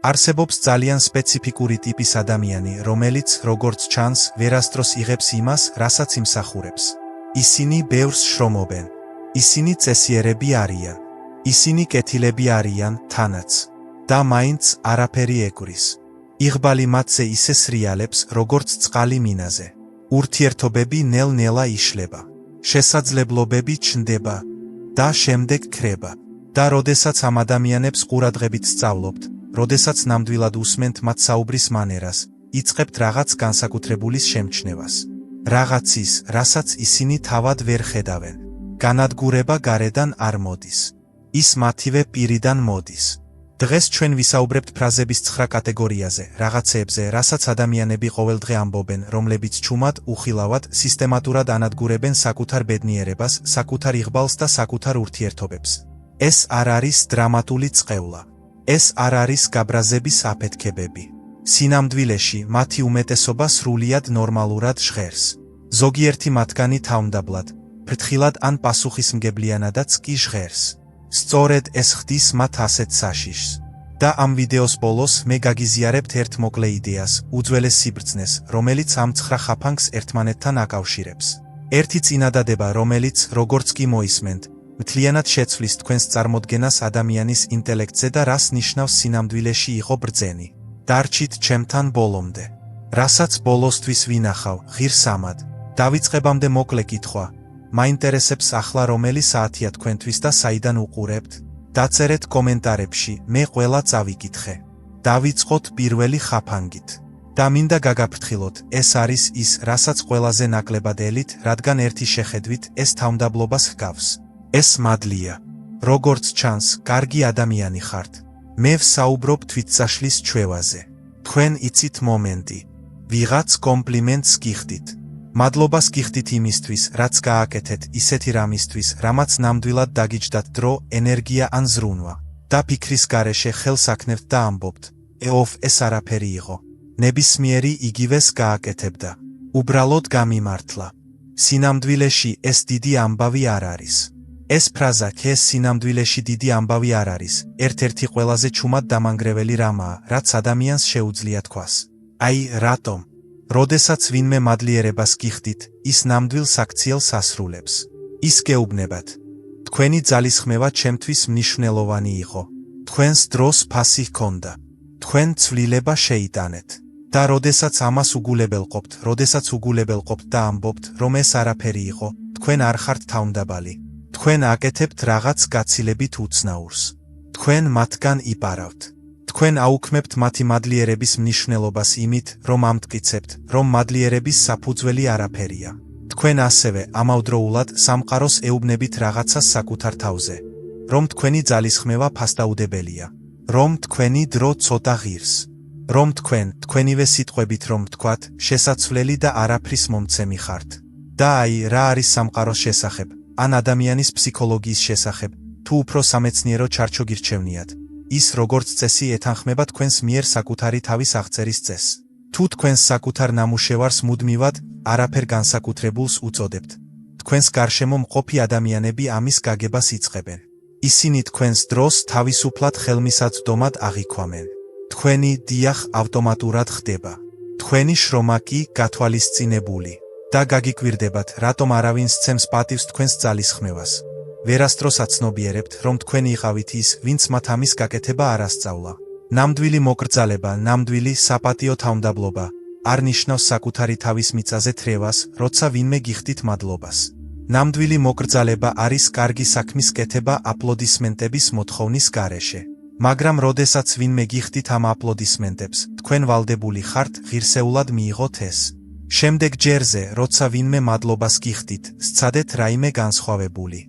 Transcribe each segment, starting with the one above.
არსებობს ძალიან სპეციფიკური ტიპის ადამიანი, რომელიც, როგორც ჩანს, ვერასდროს იღებს იმას, რასაც იმსახურებს. ისინი ბევრს შრომობენ. ისინი წესიერები არიან. ისინი კეთილები არიან, თანაც. და მაინც არაფერი ეკვრის. იღბალი მათზე ისე სრიალებს, როგორც წყალი მინაზე. ურთიერთობები ნელ-ნელა იშლება. შესაძლებლობები ჩნდება და შემდეგ ქრება. და როდესაც ამ ადამიანებს ყურადღებით სწავლობთ, როდესაც ნამდვილად უსმენთ მათ საუბრის მანერას, იწყებთ რაღაც განსაკუთრებულის შემჩნევას. რაღაცის, რასაც ისინი თავად ვერ ხედავენ. განადგურება გარედან არ მოდის. ის მათივე პირიდან მოდის. დღეს ჩვენ ვისაუბრებთ ფრაზების 9 კატეგორიაზე, რაღაცეებზე, რასაც ადამიანები ყოველდღე ამბობენ, რომლებიც ჩუმად, უხილავად, სისტემატურად ანადგურებენ საკუთარ ბედნიერებას, საკუთარ იღბალს და საკუთარ ურთიერთობებს. ეს არ არის დრამატული წყევლა. ეს არ არის გაბრაზების აფეთქებები. სინამდვილეში მათი უმეტესობა სრულიად ნორმალურად ჟღერს. ზოგიერთი მათგანი თავმდაბლად, ფრთხილად ან პასუხისმგებლიანადაც კი ჟღერს. სწორედ ეს ხდის მათ ასეთ საშიშს. და ამ ვიდეოს ბოლოს მე გაგიზიარებთ ერთ მოკლე იდეას, უძველეს სიბრძნეს, რომელიც ამ 9 ხაფანგს ერთმანეთთან აკავშირებს. ერთი წინადადება, რომელიც, როგორც კი მოისმენთ, მთლიანად შეცვლის თქვენს წარმოდგენას ადამიანის ინტელექტზე და რას ნიშნავს სინამდვილეში იყო ბრძენი. დარჩით ჩემთან ბოლომდე. რასაც ბოლოსთვის ვინახავ, ღირს ამად. დავიწყებამდე მოკლე კითხვა. მაინტერესებს ახლა რომელი საათია თქვენთვის და საიდან უყურებთ? დაწერეთ კომენტარებში, მე ყველა წავიკითხე. დავიწყოთ პირველი ხაფანგით. და მინდა გაგაფრთხილოთ, ეს არის ის, რასაც ყველაზე ნაკლებად ელით, რადგან ერთი შეხედვით ეს თავმდაბლობას ჰგავს. ეს მადლია. როგორც ჩანს, კარგი ადამიანი ხართ. მე ვსაუბრობ თვითსაშლის ჩვევაზე. თქვენ იცით მომენტი. ვიღაც კომპლიმენტს გიხდით. მადლობას გიხდით იმისთვის, რაც გააკეთეთ, ისეთი რამისთვის, რამაც ნამდვილად დაგიჯდათ დრო, ენერგია ან ზრუნვა. და ფიქრის გარეშე ხელს აქნევთ და ამბობთ, ეს არაფერი იყო. ნებისმიერი იგივეს გააკეთებდა. უბრალოდ გამიმართლა. სინამდვილეში ეს დიდი ამბავი არ არის. ეს ფრაზა ეს სინამდვილეში დიდი ამბავი არ არის, ერთ-ერთი ყველაზე ჩუმად დამანგრეველი რამაა, რაც ადამიანს შეუძლია თქვას. აი, რატომ? როდესაც ვინმე მადლიერებას გიხდით, ის ნამდვილ საქციელს ასრულებს. ის გეუბნებათ. თქვენი ძალისხმევა ჩემთვის მნიშვნელოვანი იყო. თქვენს დროს ფასი ჰქონდა. თქვენ ცვლილება შეიტანეთ. და როდესაც ამას უგულებელყოფთ, როდესაც უგულებელყოფთ და ამბობთ, რომ ეს არაფერი იყო, თქვენ არ ხართ თავმდაბალი. თქვენ აკეთებთ რაღაც გაცილებით უცნაურს. თქვენ მათგან იპარავთ. თქვენ აუქმებთ მათი მადლიერების მნიშვნელობას იმით, რომ ამტკიცებთ, რომ მადლიერების საფუძველი არაფერია. თქვენ ასევე ამავდროულად სამყაროს ეუბნებით რაღაცას საკუთარ თავზე. რომ თქვენი ძალისხმევა ფასდაუდებელია. რომ თქვენი დრო ცოტა ღირს. რომ თქვენივე სიტყვებით რომ თქვათ, შესაცვლელი და არაფრის მომცემი ხართ. და აი, რა არის სამყაროს შესახებ, ან ადამიანის ფსიქოლოგიის შესახებ, თუ უფრო სამეცნიერო ჩარჩო გირჩევნიათ. ის როგორც წესი ეთანხმება თქვენს მიერ საკუთარი თავის აღწერის წესს. თუ თქვენს საკუთარ ნამუშევარს მუდმივად არაფერ განსაკუთრებულს უწოდებთ, თქვენს გარშემო მყოფი ადამიანები ამის გაგებას იწყებენ. ისინი თქვენს დროს თავისუფლად ხელმისაწვდომად აღიქვამენ. თქვენი დიახ ავტომატურად ხდება. თქვენი შრომა კი გათვალისწინებული. და გაგიკვირდებათ, რატომ არავინ სცემს პატივს თქვენს ძალისხმევას. ვერასდროს აცნობიერებთ, რომ თქვენ იყავით ის, ვინც მათ ამის გაკეთება არ ასწავლა. ნამდვილი მოკრძალება, ნამდვილი საპატიო თავმდაბლობა არ ნიშნავს საკუთარი თავის მიწაზე თრევას, როცა ვინმე გიხდით მადლობას. ნამდვილი მოკრძალება არის კარგი საქმის კეთება აპლოდისმენტების მოთხოვნის გარეშე. მაგრამ როდესაც ვინმე გიხდით ამ აპლოდისმენტებს, თქვენ ვალდებული ხართ ღირსეულად მიიღოთ ეს. შემდეგ ჯერზე, როცა ვინმე მადლობას გიხდით, სცადეთ რაიმე განსხვავებული.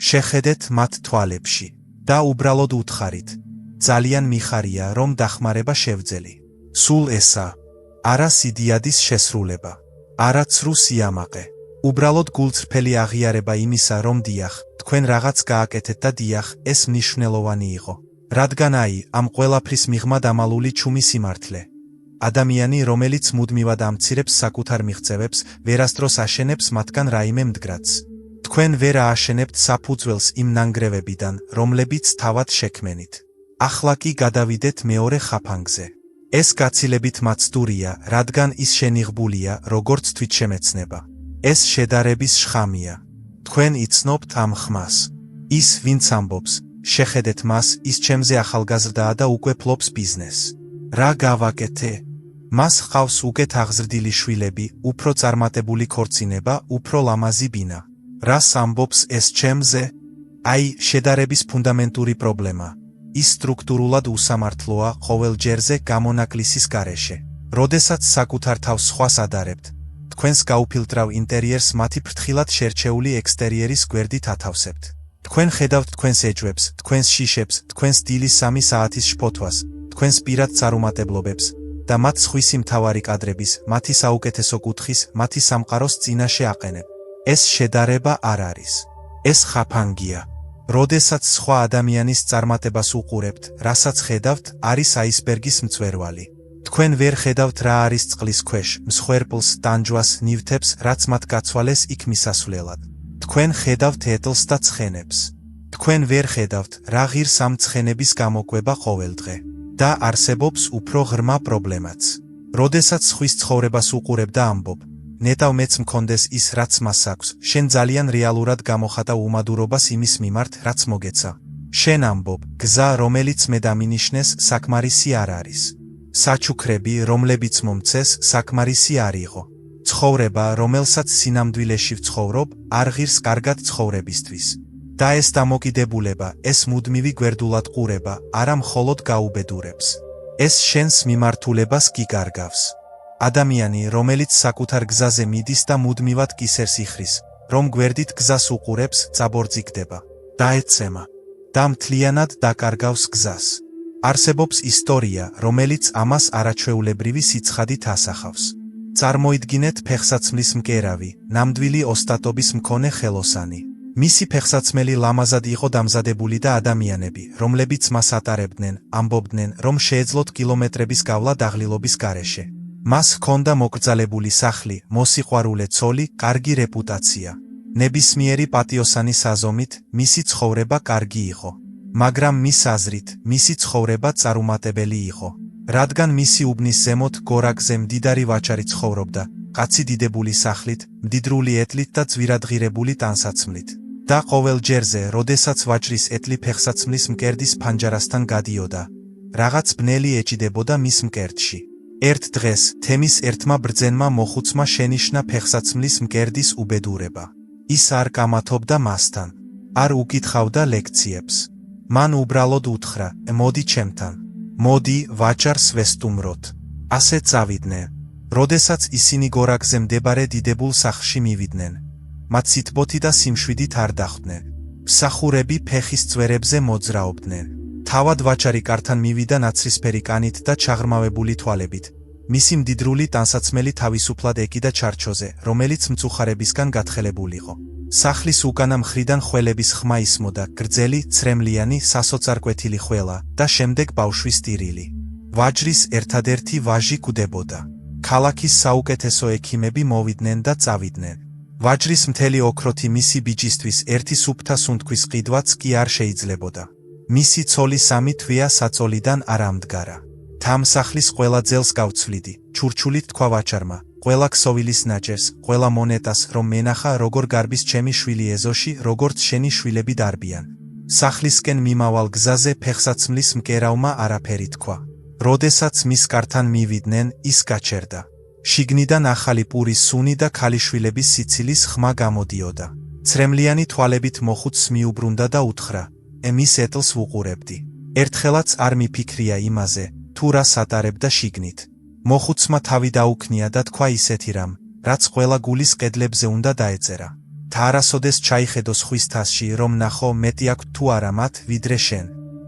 შეხედეთ მათ თვალებში და უბრალოდ უთხარით. ძალიან მიხარია, რომ დახმარება შევძელი. სულ ესა. არა სიდიადის შესრულება. არა ცრუ სიამაყე. უბრალოდ გულწრფელი აღიარება იმისა, რომ დიახ, თქვენ რაღაც გააკეთეთ და დიახ, ეს მნიშვნელოვანი იყო. რადგან აი, ამ ყველაფრის მიღმა დამალული ჩუმი სიმართლე. ადამიანი, რომელიც მუდმივად ამცირებს საკუთარ მიღწევებს, ვერასდროს აშენებს მათგან რაიმე მდგრადს. თქვენ ვერ ააშენებთ საფუძველს იმ ნანგრევებიდან, რომლებიც თავად შექმენით. ახლა კი გადავიდეთ მეორე ხაფანგზე. ეს გაცილებით მაცდურია, რადგან ის შენიღბულია, როგორც თვითშემეცნება. ეს შედარების შხამია. თქვენ იცნობთ ამ ხმას. ის, ვინც ამბობს, შეხედეთ მას, ის ჩემზე ახალგაზრდაა და უკვე ფლობს ბიზნესს. რა გავაკეთე? მას ჰყავს უკეთ აღზრდილი შვილები, უფრო წარმატებული ქორწინება, უფრო ლამაზი ბინა. რას ამბობს ეს ჩემზე? აი, შედარების ფუნდამენტური პრობლემა. ის სტრუქტურულად უსამართლოა ყოველჯერზე გამონაკლისის გარეშე. როდესაც საკუთარ თავს სხვას ადარებთ, თქვენს გაუფილტრავ ინტერიერს მათი ფრთხილად შერჩეული ექსტერიერის გვერდით ათავსებთ. თქვენ ხედავთ თქვენს ეჭვებს, თქვენს შიშებს, თქვენს დილის 3 საათის შფოთვას, თქვენს პირად წარუმატებლობებს და მათ სხვისი მთავარი კადრების, მათი საუკეთესო კუთხის, მათი სამყაროს წინაშე აყენებ. ეს შედარება არ არის. ეს ხაფანგია. როდესაც სხვა ადამიანის წარმატებას უყურებთ, რასაც ხედავთ, არის აისბერგის მწვერვალი. თქვენ ვერ ხედავთ რა არის წყლის ქვეშ, მსხვერპლს, ტანჯვას, ნივთებს, რაც მათ გაცვალეს იქ მისასვლელად. თქვენ ხედავთ ეტლს და ცხენებს. თქვენ ვერ ხედავთ, რა ღირს ამ ცხენების გამოკვება ყოველდღე. და არსებობს უფრო ღრმა პრობლემაც. როდესაც სხვის ცხოვრებას უყურებ და ამბობ, ნეტავ მეც მქონდეს ის, რაც მას აქვს, შენ ძალიან რეალურად გამოხატავ უმადურობას იმის მიმართ, რაც მოგეცა. შენ ამბობ, გზა, რომელიც მე დამინიშნეს, საკმარისი არ არის. საჩუქრები, რომლებიც მომცეს, საკმარისი არ იყო. ცხოვრება, რომელსაც სინამდვილეში ვცხოვრობ, არ ღირს კარგად ცხოვრებისთვის. და ეს დამოკიდებულება, ეს მუდმივი გვერდულად ყურება, არა მხოლოდ გაუბედურებს. ეს შენს მიმართულებას გიგარგავს. ადამიანი, რომელიც საკუთარ გზაზე მიდის და მუდმივად კისერს იხრის, რომ გვერდით გზას უყურებს, წაბორძიგდება. დაეცემა. და მთლიანად დაკარგავს გზას. არსებობს ისტორია, რომელიც ამას არაჩვეულებრივი სიცხადით ასახავს. წარმოიდგინეთ ფეხსაცმლის მკერავი, ნამდვილი ოსტატობის მქონე ხელოსანი. მისი ფეხსაცმელი ლამაზად იყო დამზადებული და ადამიანები, რომლებიც მას ატარებდნენ, ამბობდნენ, რომ შეეძლოთ კილომეტრების გავლა დაღლილობის გარეშე. მას ჰქონდა მოკრძალებული სახლი, მოსიყვარულე ცოლი, კარგი რეპუტაცია. ნებისმიერი პატიოსანი საზომით, მისი ცხოვრება კარგი იყო. მაგრამ მის აზრით, მისი ცხოვრება წარუმატებელი იყო. რადგან მისი უბნის ზემოთ გორაკზე მდიდარი ვაჭარი ცხოვრობდა, კაცი დიდებული სახლით, მდიდრული ეტლით და ძვირადღირებული ტანსაცმლით. და ყოველ ჯერზე, როდესაც ვაჭრის ეტლი ფეხსაცმლის მკერდის ფანჯარასთან გადიოდა, რაღაც ბნელი ეჭიდებოდა მის მკერდში. ერთ დღეს, თემის ერთმა ბრძენმა მოხუცმა შენიშნა ფეხსაცმლის მკერდის უბედურება. ის არ კამათობდა მასთან. არ უკითხავდა ლექციებს. მან უბრალოდ უთხრა, მოდი ჩემთან. მოდი, ვაჭარს ვესტუმროთ. ასე წავიდნენ. როდესაც ისინი გორაკზე მდებარე დიდებულ სახლში მივიდნენ, მათ სითბოთი და სიმშვიდით არ დახვდნენ. მსახურები ფეხის წვერებზე მოძრაობდნენ. თავად ვაჭარი კართან მივიდა ნაცრისფერი კანით და ჩაღრმავებული თვალებით. მისი მდიდრული ტანსაცმელი თავისუფლად ეკიდა ჩარჩოზე, რომელიც მწუხარებისგან გათხელებულიყო. სახლის უკანა მხრიდან ხველების ხმა ისმოდა, გრძელი, ცრემლიანი, სასოწარკვეთილი ხველა და შემდეგ ბავშვის ტირილი. ვაჭრის ერთადერთი ვაჟი კვდებოდა. ქალაქის საუკეთესო ექიმები მოვიდნენ და წავიდნენ. ვაჭრის მთელი ოქროთი მისი ბიჭისთვის ერთი სუფთა სუნთქვის ყიდვაც კი არ შეიძლებოდა. მისი ცოლი 3 თვეა საწოლიდან არ ამდგარა. თამსახლის ყველა ძელს გავცვლიდი, ჩურჩულით თქვა ვაჭარმა, ყველა ქსოვილის ნაჭერს, ყველა მონეტას, რომ მენახა როგორ გარბის ჩემი შვილი ეზოში, როგორც შენი შვილები დარბიან. სახლისკენ მიმავალ გზაზე ფეხსაცმლის მკერავმა არაფერი თქვა. როდესაც მის კართან მივიდნენ, ის გაჩერდა. შიგნიდან ახალი პურის სუნი და ქალიშვილების სიცილის ხმა გამოდიოდა. ცრემლიანი თვალებით მოხუცს მიუბრუნდა და უთხრა, მის ეტლს ვუყურებდი. ერთხელაც არ მიფიქრია იმაზე, თუ რას ატარებდა შიგნით. მოხუცმა თავი დაუქნია და თქვა ისეთი რამ, რაც ყველა გულის კედლებზე უნდა დაეწერა. და არასოდეს ჩაიხედო სხვის თასში, რომ ნახო მეტი აქვს თუ არა მათ, ვიდრე შენ.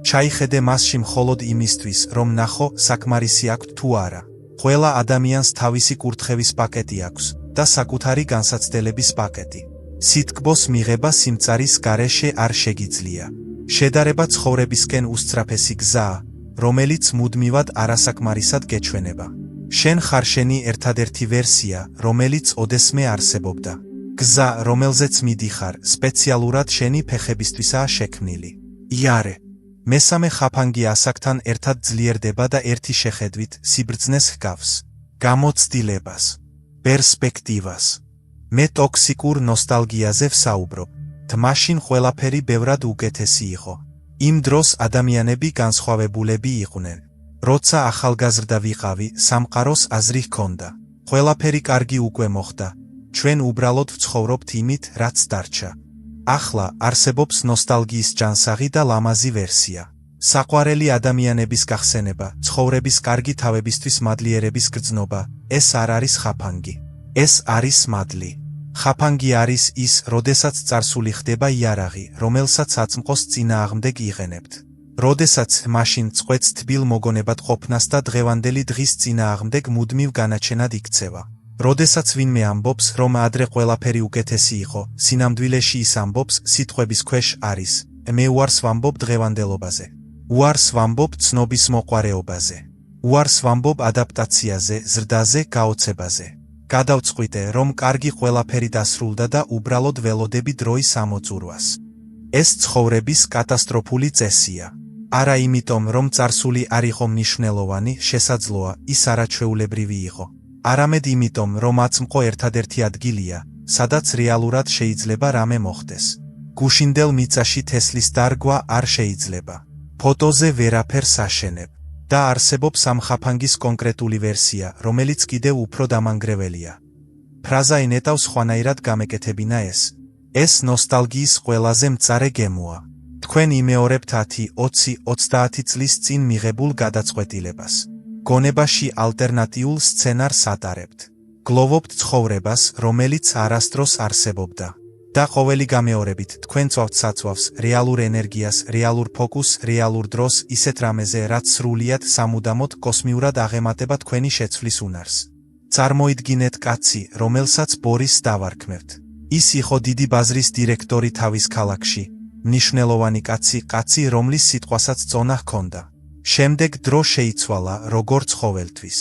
ჩაიხედე მასში მხოლოდ იმისთვის, რომ ნახო საკმარისი აქვს თუ არა. ყველა ადამიანს თავისი კურთხევის პაკეტი აქვს და საკუთარი განსაცდელების პაკეტი. სითკბოს მიღება სიმწარის გარეშე არ შეგიძლია. შედარება ცხოვრებისკენ უსწრაფესი გზაა, რომელიც მუდმივად არასაკმარისად გეჩვენება. შენ ხარ შენი ერთადერთი ვერსია, რომელიც ოდესმე არსებობდა. გზა, რომელზეც მიდიხარ, სპეციალურად შენი ფეხებისთვისაა შექმნილი. იარე. მესამე ხაფანგი ასაკთან ერთად ძლიერდება და ერთი შეხედვით სიბრძნეს ჰგავს, გამოცდილებას, პერსპექტივას. მე ტოქსიკურ ნოსტალგიაზე ვსაუბრობ. მაშინ ყველაფერი ბევრად უკეთესი იყო. იმ დროს ადამიანები განსხვავებულები იყვნენ. როცა ახალგაზრდა ვიყავი, სამყაროს აზრი ჰქონდა. ყველაფერი კარგი უკვე მოხდა. ჩვენ უბრალოდ ვცხოვრობთ იმით, რაც დარჩა. ახლა არსებობს ნოსტალგიის ჯანსაღი და ლამაზი ვერსია. საყვარელი ადამიანების გახსენება, ცხოვრების კარგი თავებისთვის მადლიერების გრძნობა, ეს არ არის ხაფანგი. ეს არის მადლი. ხაფანგი არის ის, როდესაც წარსული ხდება იარაღი, რომელსაც აწმყოს წინააღმდეგ იღენებთ. როდესაც მაშინ წყვეტს თბილ მოგონებად ყოფნას და დღევანდელი დღის წინააღმდეგ მუდმივ განაჩენად იქცევა. როდესაც ვინმე ამბობს, რომ ადრე ყველაფერი უკეთესი იყო, სინამდვილეში ის ამბობს, სიტყვების ქვეშ არის. მე უარს ვამბობ დღევანდელობაზე. უარს ვამბობ ცნობის მოყვარეობაზე. უარს ვამბობ ადაპტაციაზე, ზრდაზე, გაოცებაზე. გადავწყვიტე, რომ კარგი ყველაფერი დასრულდა და უბრალოდ ველოდები დროის ამოწურვას. ეს ცხოვრების კატასტროფული წესია. არა იმიტომ, რომ წარსული არ იყო მნიშვნელოვანი, შესაძლოა, ის არაჩვეულებრივი იყო. არამედ იმიტომ, რომ აწმყო ერთადერთი ადგილია, სადაც რეალურად შეიძლება რამე მოხდეს. გუშინდელ მიწაში თესლის დარგვა არ შეიძლება. ფოტოზე ვერაფერს აშენებ. და არსებობს ამ ხაფანგის კონკრეტული ვერსია, რომელიც კიდევ უფრო დამანგრეველია. ფრაზა ენეტავს ხვანაირად გამეკეთებინა ეს. ეს ნოსტალგიის ყველაზე მწარე გემოა. თქვენ იმეორებთ 10, 20, 30 წლის წინ მიღებულ გადაწყვეტილებას. გონებაში ალტერნატიულ სცენარს ატარებთ. გლოვობთ ცხოვრებას, რომელიც არასდროს არსებობდა. და ყოველი გამეორებით თქვენ წვავთ საწვავს, რეალურ ენერგიას, რეალურ ფოკუსს, რეალურ დროს, ისეთ რამეზე, რაც სრულიად სამუდამოდ კოსმიურად აღემატება თქვენი შეცვლის უნარს. წარმოიდგინეთ კაცი, რომელსაც ბორის დავარქმევთ. ის იყო დიდი ბაზრის დირექტორი თავის ქალაქში. მნიშვნელოვანი კაცი, რომლის სიტყვასაც წონა ჰქონდა. შემდეგ დრო შეიცვალა, როგორც ყოველთვის.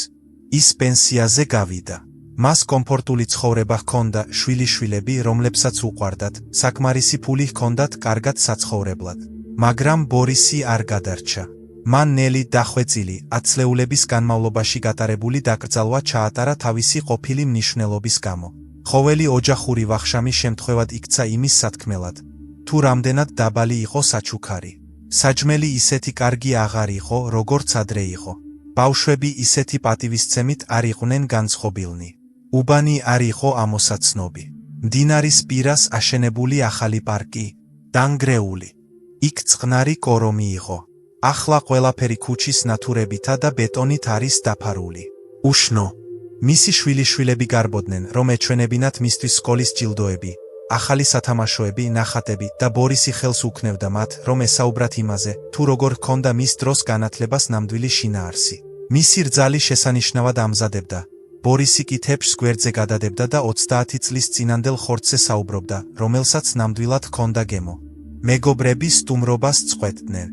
ის პენსიაზე გავიდა. მას კომფორტული ცხოვრება ჰქონდა, შვილიშვილები, რომლებსაც უყვარდათ, საკმარისი ფული ჰქონდათ კარგად საცხოვრებლად. მაგრამ ბორისი არ გადარჩა. მან ნელი დახვეწილი, ათწლეულების განმავლობაში გატარებული დაკრძალვა ჩაატარა თავისი ყოფილი მნიშვნელობის გამო. ხოველი ოჯახური ვახშამი შემთხვევად იქცა იმის სათქმელად, თუ რამდენად დაბალი იყო საჩუქარი. საჯმელი ისეთი კარგი აღარ იყო, როგორც ადრე იყო. ბავშვები ისეთი პატივისცემით არ იყვნენ განწყობილნი. უბანი არ იყო ამოსაცნობი. მდინარის პირას აშენებული ახალი პარკი, დანგრეული. იქ წყნარი კორომი იყო. ახლა ყველაფერი ქუჩის ნათურებითა და ბეტონით არის დაფარული. უშნო. მისი შვილიშვილები გარბოდნენ, რომ ეჩვენებინათ მისთვის სკოლის ჯილდოები, ახალი სათამაშოები, ნახატები და ბორისი ხელს უქნევდა მათ, რომ ესაუბრათ იმაზე, თუ როგორ ჰქონდა მის დროს განათლებას ნამდვილი შინაარსი. მისი რძალი შესანიშნავად ამზადებდა. ბორისი კი თეფშს გვერდზე გადადებდა და 30 წლის წინანდელ ხორცზე საუბრობდა, რომელსაც ნამდვილად ჰქონდა გემო. მეგობრები სტუმრობას წყვეტდნენ.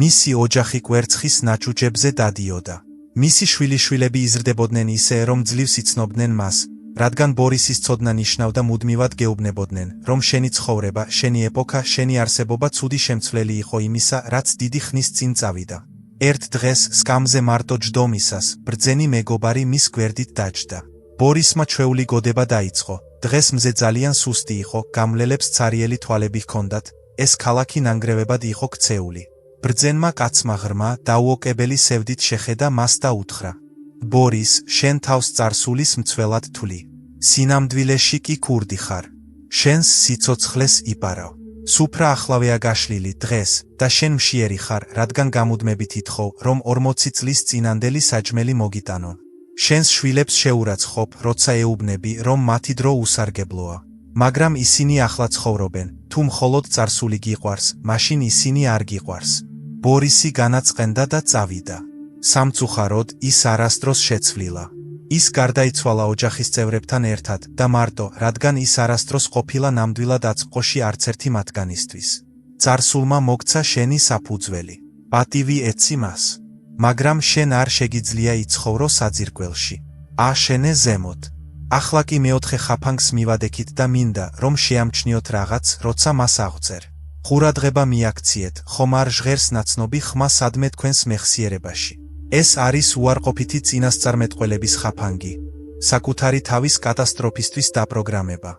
მისი ოჯახი კვერცხის ნაჭუჭებზე დადიოდა. მისი შვილიშვილები იზრდებოდნენ ისე, რომ ძლივს იცნობდნენ მას, რადგან ბორისის ცოდნა ნიშნავდა მუდმივად გეუბნებოდნენ, რომ შენი ცხოვრება, შენი ეპოქა, შენი არსებობა ცუდი შემცვლელი იყო იმისა, რაც დიდი ხნის წინ წავიდა. ერთ დღეს სკამზე მარტო ჯდომისას, ბრძენი მეგობარი მის გვერდით დაჯდა. ბორისმა ჩვეული გოდება დაიწყო. დღეს მზე ძალიან სუსტი იყო, გამლელებს ცარიელი თვალები ჰქონდათ, ეს ქალაქი ნანგრევებად იყო ქცეული. ბრძენმა კაცმა ღრმა, დაუოკებელი სევდით შეხედა მას და უთხრა: ბორის, შენ თავს წარსულის მცველად თვლი. სინამდვილეში კი ქურდი ხარ. შენს სიცოცხლეს იპარავ. სუფრა ახლავეა გაშლილი დღეს და შენ მშიერი ხარ, რადგან გამუდმებით ითხოვ, რომ 40 წლის წინანდელი საჯმელი მოგიტანონ. შენს შვილებს შეურაცხყოფ, როცა ეუბნები, რომ მათი დრო უსარგებლოა. მაგრამ ისინი ახლა ცხოვრობენ, თუ მხოლოდ წარსული გიყვარს, მაშინ ისინი არ გიყვარს. ბორისი განაწყენდა და წავიდა. სამწუხაროდ, ის არასდროს შეცვლილა. ის გარდაიცვალა ოჯახის წევრებთან ერთად და მარტო, რადგან ის არასდროს ყოფილა ნამდვილად აწმყოში არცერთი მათგანისთვის. წარსულმა მოგცა შენი საფუძველი. პატივი ეცი მას. მაგრამ შენ არ შეგიძლია იცხოვრო საძირკველში. აშენე ზემოთ. ახლა კი მეოთხე ხაფანგს მივადექით და მინდა, რომ შეამჩნიოთ რაღაც, როცა მას აღვწერ. ყურადღება მიაქციეთ, ხომ არ ჟღერს ნაცნობი ხმა სადმე თქვენს მეხსიერებაში. ეს არის უარყოფითი წინასწარმეტყველების ხაფანგი, საკუთარი თავის კატასტროფისთვის დაპროგრამება.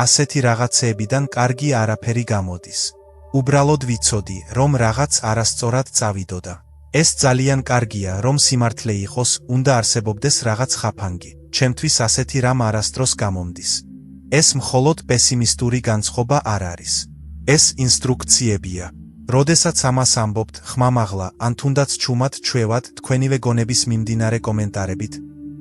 ასეთი რაღაცეებიდან კარგი არაფერი გამოდის. უბრალოდ ვიცოდი, რომ რაღაც არასწორად წავიდოდა. ეს ძალიან კარგია, რომ სიმართლე იყოს, უნდა არსებობდეს რაღაც ხაფანგი. ჩემთვის ასეთი რამ არასდროს გამომდის. ეს მხოლოდ პესიმისტური განწყობა არ არის. ეს ინსტრუქციებია. როდესაც ამას ამბობთ, ხმამაღლა, ან თუნდაც ჩუმად ჩვევად თქვენივე გონების მიმდინარე კომენტარებით,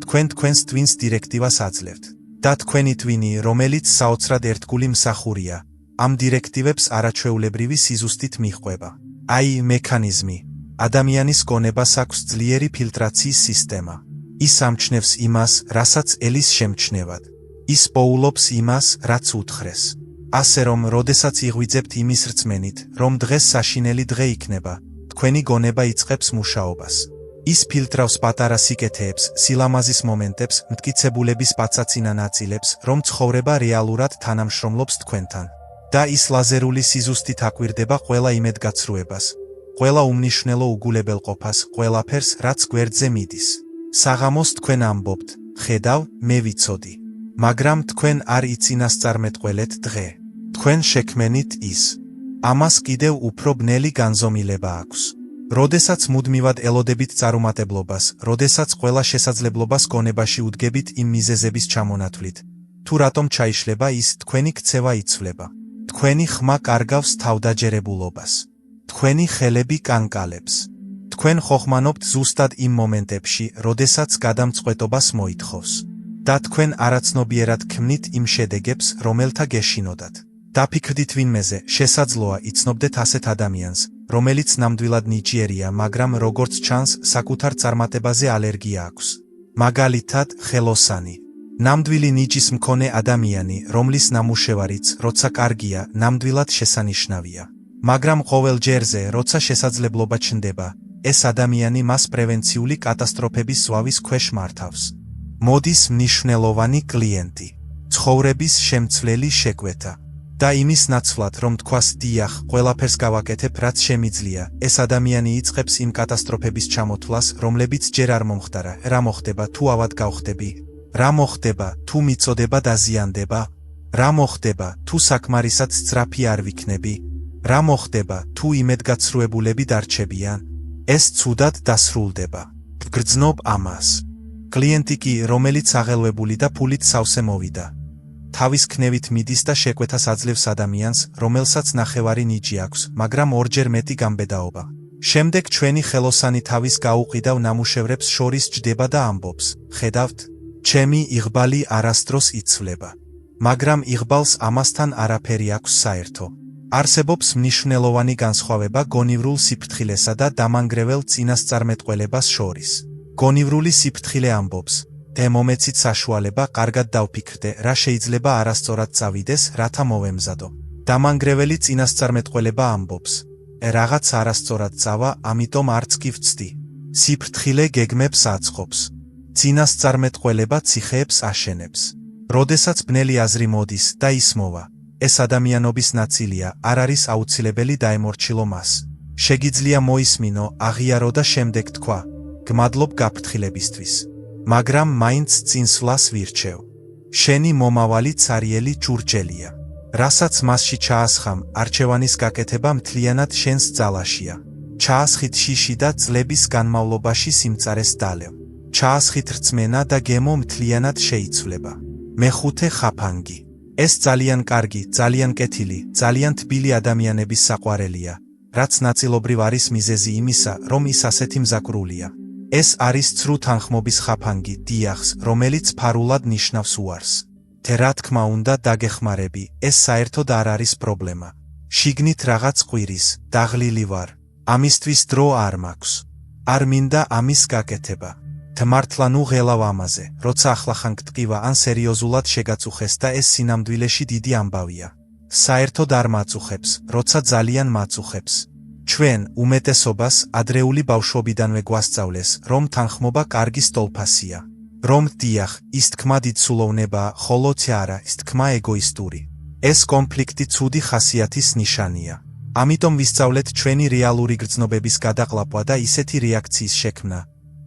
თქვენ თქვენს ტვინს დირექტივას აძლევთ. და თქვენი ტვინი, რომელიც საოცრად ერთგული მსახურია, ამ დირექტივებს არაჩვეულებრივი სიზუსტით მიჰყვება. აი, მექანიზმი. ადამიანის გონებას აქვს ძლიერი ფილტრაციის სისტემა. ის ამჩნევს იმას, რასაც ელის შემჩნევად. ის პოულობს იმას, რაც უთხრეს. ასე რომ, როდესაც იღვიძებთ იმის რწმენით, რომ დღეს საშინელი დღე იქნება, თქვენი გონება იწყებს მუშაობას. ის ფილტრავს პატარა სიკეთეებს, სილამაზის მომენტებს, მტკიცებულების პაცაცინა ნაწილებს, რომ ცხოვრება რეალურად თანამშრომლობს თქვენთან. და ის ლაზერული სიზუსტით აკვირდება ყველა იმედგაცრუებას, ყველა უმნიშვნელო უგულებელყოფას, ყველაფერს, რაც გვერდზე მიდის. საღამოს თქვენ ამბობთ, ხედავ, მე ვიცოდი. მაგრამ თქვენ არ იწინასწარმეტყველეთ დღე. თქვენ შექმენით ის. ამას კიდევ უფრო ბნელი განზომილება აქვს. როდესაც მუდმივად ელოდებით წარუმატებლობას, როდესაც ყველა შესაძლებლობას გონებაში უდგებით იმ მიზეზების ჩამონათვლით, თუ რატომ ჩაიშლება ის, თქვენი ქცევა იცვლება. თქვენი ხმა კარგავს თავდაჯერებულობას. თქვენი ხელები კანკალებს. თქვენ ხოხმანობთ ზუსტად იმ მომენტებში, როდესაც გადამწყვეტობას მოითხოვს. და თქვენ არაცნობიერად ქმნით იმ შედეგებს, რომელთა გეშინოდათ. დაფიქრდით ვინმეზე, შესაძლოა იცნობდეთ ასეთ ადამიანს, რომელიც ნამდვილად ნიჭიერია, მაგრამ როგორც ჩანს, საკუთარ წარმატებაზე ალერგია აქვს. მაგალითად, ხელოსანი. ნამდვილი ნიჭის მქონე ადამიანი, რომლის ნამუშევარიც, როცა კარგია, ნამდვილად შესანიშნავია. მაგრამ ყოველ ჯერზე, როცა შესაძლებლობა ჩნდება, ეს ადამიანი მას პრევენციული კატასტროფების ზვავის ქვეშ მართავს. მოდის მნიშვნელოვანი კლიენტი. ცხოვრების შემცვლელი შეკვეთა. და იმის ნაცვლად, რომ თქვას დიახ, ყველაფერს გავაკეთებ, რაც შემიძლია, ეს ადამიანი იწყებს იმ კატასტროფების ჩამოთვლას, რომლებიც ჯერ არ მომხდარა. რა მოხდება, თუ ავად გავხდები? რა მოხდება, თუ მიწოდება დაზიანდება? რა მოხდება, თუ საკმარისად სწრაფი არ ვიქნები? რა მოხდება, თუ იმედგაცრუებულები დარჩებიან? ეს ცუდად დასრულდება. გრძნობ ამას. კლიენტი კი, რომელიც აღელვებული და ფულით სავსე მოვიდა, თავის ქნევით მიდის და შეკვეთას აძლევს ადამიანს, რომელსაც ნახევარი ნიჭი აქვს, მაგრამ ორჯერ მეტი გამბედაობა. შემდეგ ჩვენი ხელოსანი თავის გაუყიდავ ნამუშევრებს შორის ჯდება და ამბობს, ხედავთ, ჩემი იღბალი არასდროს იცვლება. მაგრამ იღბალს ამასთან არაფერი აქვს საერთო. არსებობს მნიშვნელოვანი განსხვავება გონივრულ სიფრთხილესა და დამანგრეველ წინასწარმეტყველებას შორის. გონივრული სიფრთხილე ამბობს, მომეცით საშუალება, კარგად დავფიქრდე, რა შეიძლება არასწორად წავიდეს, რათა მოვემზადო. დამანგრეველი წინასწარმეტყველება ამბობს, რაღაც არასწორად წავა, ამიტომ არც კი ვცდი. სიფრთხილე გეგმებს აწყობს. წინასწარმეტყველება ციხეებს აშენებს. როდესაც ბნელი აზრი მოდის და ისმოვა, ეს ადამიანობის ნაწილია, არ არის აუცილებელი დაემორჩილო მას. შეგიძლია მოისმინო, აღიარო და შემდეგ თქვა, გმადლობ გაფრთხილებისთვის. მაგრამ მაინც წინსვლას ვირჩევ. შენი მომავალი цаრიელი ჭურჭელია. რასაც მასში ჩაასხამ, არჩევანის გაკეთება მთლიანად შენს ძალაშია. ჩაასხით შიში და წლების განმავლობაში სიმწარეს დალევ. ჩაასხით რწმენა და გემო მთლიანად შეიცვლება. მეხუთე ხაფანგი. ეს ძალიან კარგი, ძალიან კეთილი, ძალიან თბილი ადამიანების საყვარელია, რაც ნაწილობრივ არის მიზეზი იმისა, რომ ის ასეთი მზაკრულია. ეს არის ცრუ თანხმობის ხაფანგი, დიახს, რომელიც ფარულად ნიშნავს უარს. թե რა თქმა უნდა დაგეხმარები, ეს საერთოდ არ არის პრობლემა. შიგნით რაღაც ყვირის, დაღლილი ვარ. ამისთვის დრო არ მაქვს. არ მინდა ამის გაკეთება. თმართლა ნუ ღელავ ამაზე, როცა ახლახან გტკივა ან სერიოზულად შეგაწუხეს და ეს სინამდვილეში დიდი ამბავია. საერთოდ არ მაწუხებს, როცა ძალიან მაწუხებს. ჩვენ, უმეტესობას, ადრეული ბავშვობიდანვე გვასწავლეს, რომ თანხმობა კარგი სტოლფასია. რომ დიახ, ის თქმა დიდსულოვნებაა, ხოლო არა, ის თქმა ეგოისტური. ეს კონფლიქტი ცუდი ხასიათის ნიშანია. ამიტომ ვისწავლეთ ჩვენი რეალური გრძნობების გადაყლაპვა და ისეთი რეაქციის შექმნა,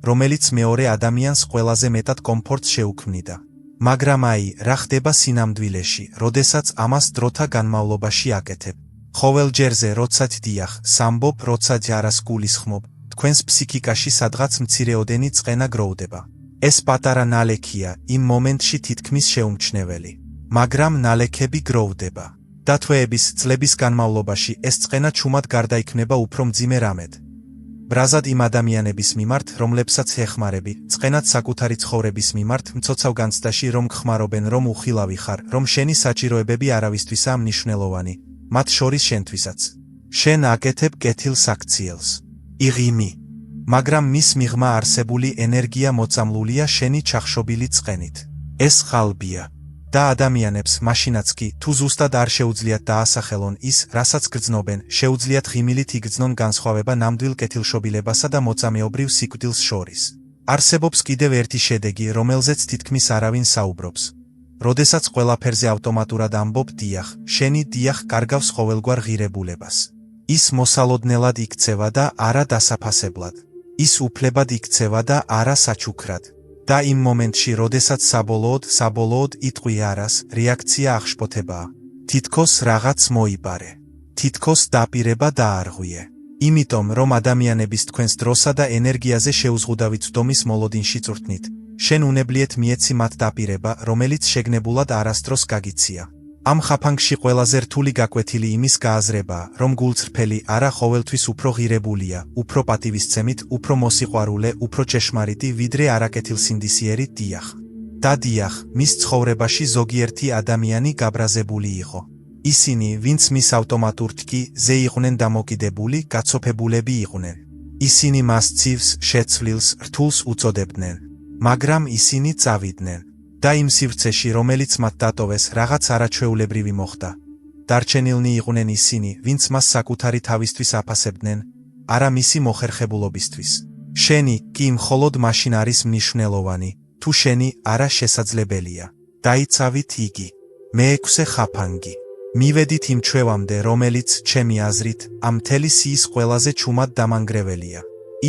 რომელიც მეორე ადამიანს ყველაზე მეტად კომფორტს შეუქმნიდა. მაგრამ აი, რა ხდება სინამდვილეში, როდესაც ამას დროთა განმავლობაში აკეთებ? ყოველჯერზე, როცა დიახ, სამბობ, როცა ჯარას გულისხმობ, თქვენს ფსიქიკაში სადღაც მცირეოდენი წყენა გროვდება. ეს პატარა ნალექია, იმ მომენტში თითქმის შეუმჩნეველი. მაგრამ ნალექები გროვდება. და თვეების, წლების განმავლობაში ეს წყენა ჩუმად გარდაიქმნება უფრო მძიმე რამედ. ბრაზად იმ ადამიანების მიმართ, რომლებსაც ეხმარები, წყენად საკუთარი ცხოვრების მიმართ, მცოცავ განცდაში რომ გხმარობენ, რომ უხილავი ხარ, რომ შენი საჭიროებები არავისთვისაა მნიშვნელოვანი, მათ შორის შენთვისაც. შენ აკეთებ კეთილს აქციელს. იღიმი. მაგრამ მის მიღმა არსებული ენერგია მოწამლულია შენი ჩახშობილი წყენით. ეს ყალბია. და ადამიანებს, მაშინაც კი, თუ ზუსტად არ შეუძლიათ დაასახელონ ის, რასაც გრძნობენ, შეუძლიათ ღიმილით იგრძნონ განსხვავება ნამდვილ კეთილშობილებასა და მოწამეობრივ სიკვდილს შორის. არსებობს კიდევ ერთი შედეგი, რომელზეც თითქმის არავინ საუბრობს. როდესაც ყველაფერზე ავტომატურად ამბობ დიახ, შენი დიახ კარგავს ყოველგვარ ღირებულებას. ის მოსალოდნელად იქცევა და არა დასაფასებლად. ის უფლებად იქცევა და არა საჩუქრად. და იმ მომენტში, როდესაც საბოლოოდ იტყვი არას, რეაქცია აღშფოთებაა. თითქოს რაღაც მოიბარე. თითქოს დაპირება დაარღვიე. იმიტომ, რომ ადამიანების თქვენს დროსა და ენერგიაზე შეუზღუდავი ცდომის მოლოდინში წვრთნით, შენ უნებლიეთ მიეცი მათ დაპირება, რომელიც შეგნებულად არასდროს გაგიცია. ამ ხაფანგში ყველაზე რთული გაკვეთილი იმის გააზრებაა, რომ გულწრფელი არა ყოველთვის უფრო ღირებულია, უფრო პატივისცემით, უფრო მოსიყვარულე, უფრო ჭეშმარიტი, ვიდრე არაკეთილსინდისიერი დიახ. და დიახ, მის ცხოვრებაში ზოგიერთი ადამიანი გაბრაზებული იყო. ისინი, ვინც მის ავტომატურ თქზე იყვნენ დამოკიდებული, გაცოფებულები იყვნენ. ისინი მას ცივს, შეცვლილს, რთულს უწოდებდნენ. მაგრამ ისინი წავიდნენ. და იმ სივრცეში, რომელიც მათ დატოვეს, რაღაც არაჩვეულებრივი მოხდა. დარჩენილნი იყვნენ ისინი, ვინც მას საკუთარი თავისთვის აფასებდნენ, არა მისი მოხერხებულობისთვის. შენი კი მხოლოდ მაშინ არის მნიშვნელოვანი, თუ შენი არა შესაძლებელია. დაიცავით იგი. მეექვსე ხაფანგი. მივედით იმ ჩვევამდე, რომელიც, ჩემი აზრით, ამ მთელი სიის ყველაზე ჩუმად დამანგრეველია.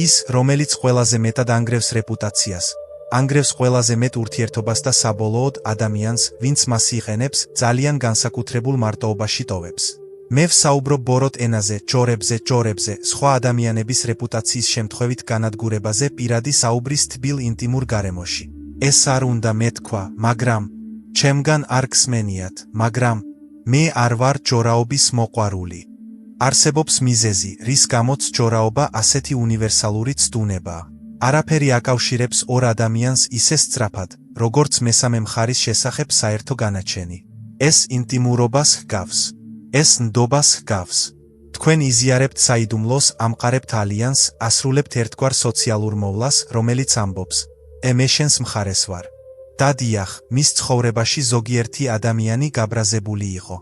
ის, რომელიც ყველაზე მეტად ანგრევს რეპუტაციას. ანგრევს ყველაზე მეტ ურთიერთობას და საბოლოოდ ადამიანს, ვინც მას იყენებს, ძალიან განსაკუთრებულ მარტოობაში ტოვებს. მე ვსაუბრობ ბოროტ ენაზე, ჯორებზე, სხვა ადამიანების რეპუტაციის შემთხვევით განადგურებაზე პირადი საუბრის თბილ ინტიმურ გარემოში. ეს არ უნდა მეთქვა, მაგრამ ჩემგან არ გსმენიათ, მაგრამ მე არ ვარ ჯორაობის მოყვარული. არსებობს მიზეზი, რის გამოც ჯორაობა ასეთი უნივერსალური ცდუნებაა. არაფერი აკავშირებს ორ ადამიანს ისე სწრაფად, როგორც მესამე მხარის შესახებ საერთო განაჩენი. ეს ინტიმურობას ჰგავს. ეს ნდობას ჰგავს. თქვენ იზიარებთ საიდუმლოს, ამყარებთ ალიანსს, ასრულებთ ერთგვარ სოციალურ მოვლას, რომელიც ამბობს: მე შენს მხარეს ვარ. და დიახ, მის ცხოვრებაში ზოგიერთი ადამიანი გაბრაზებული იყო.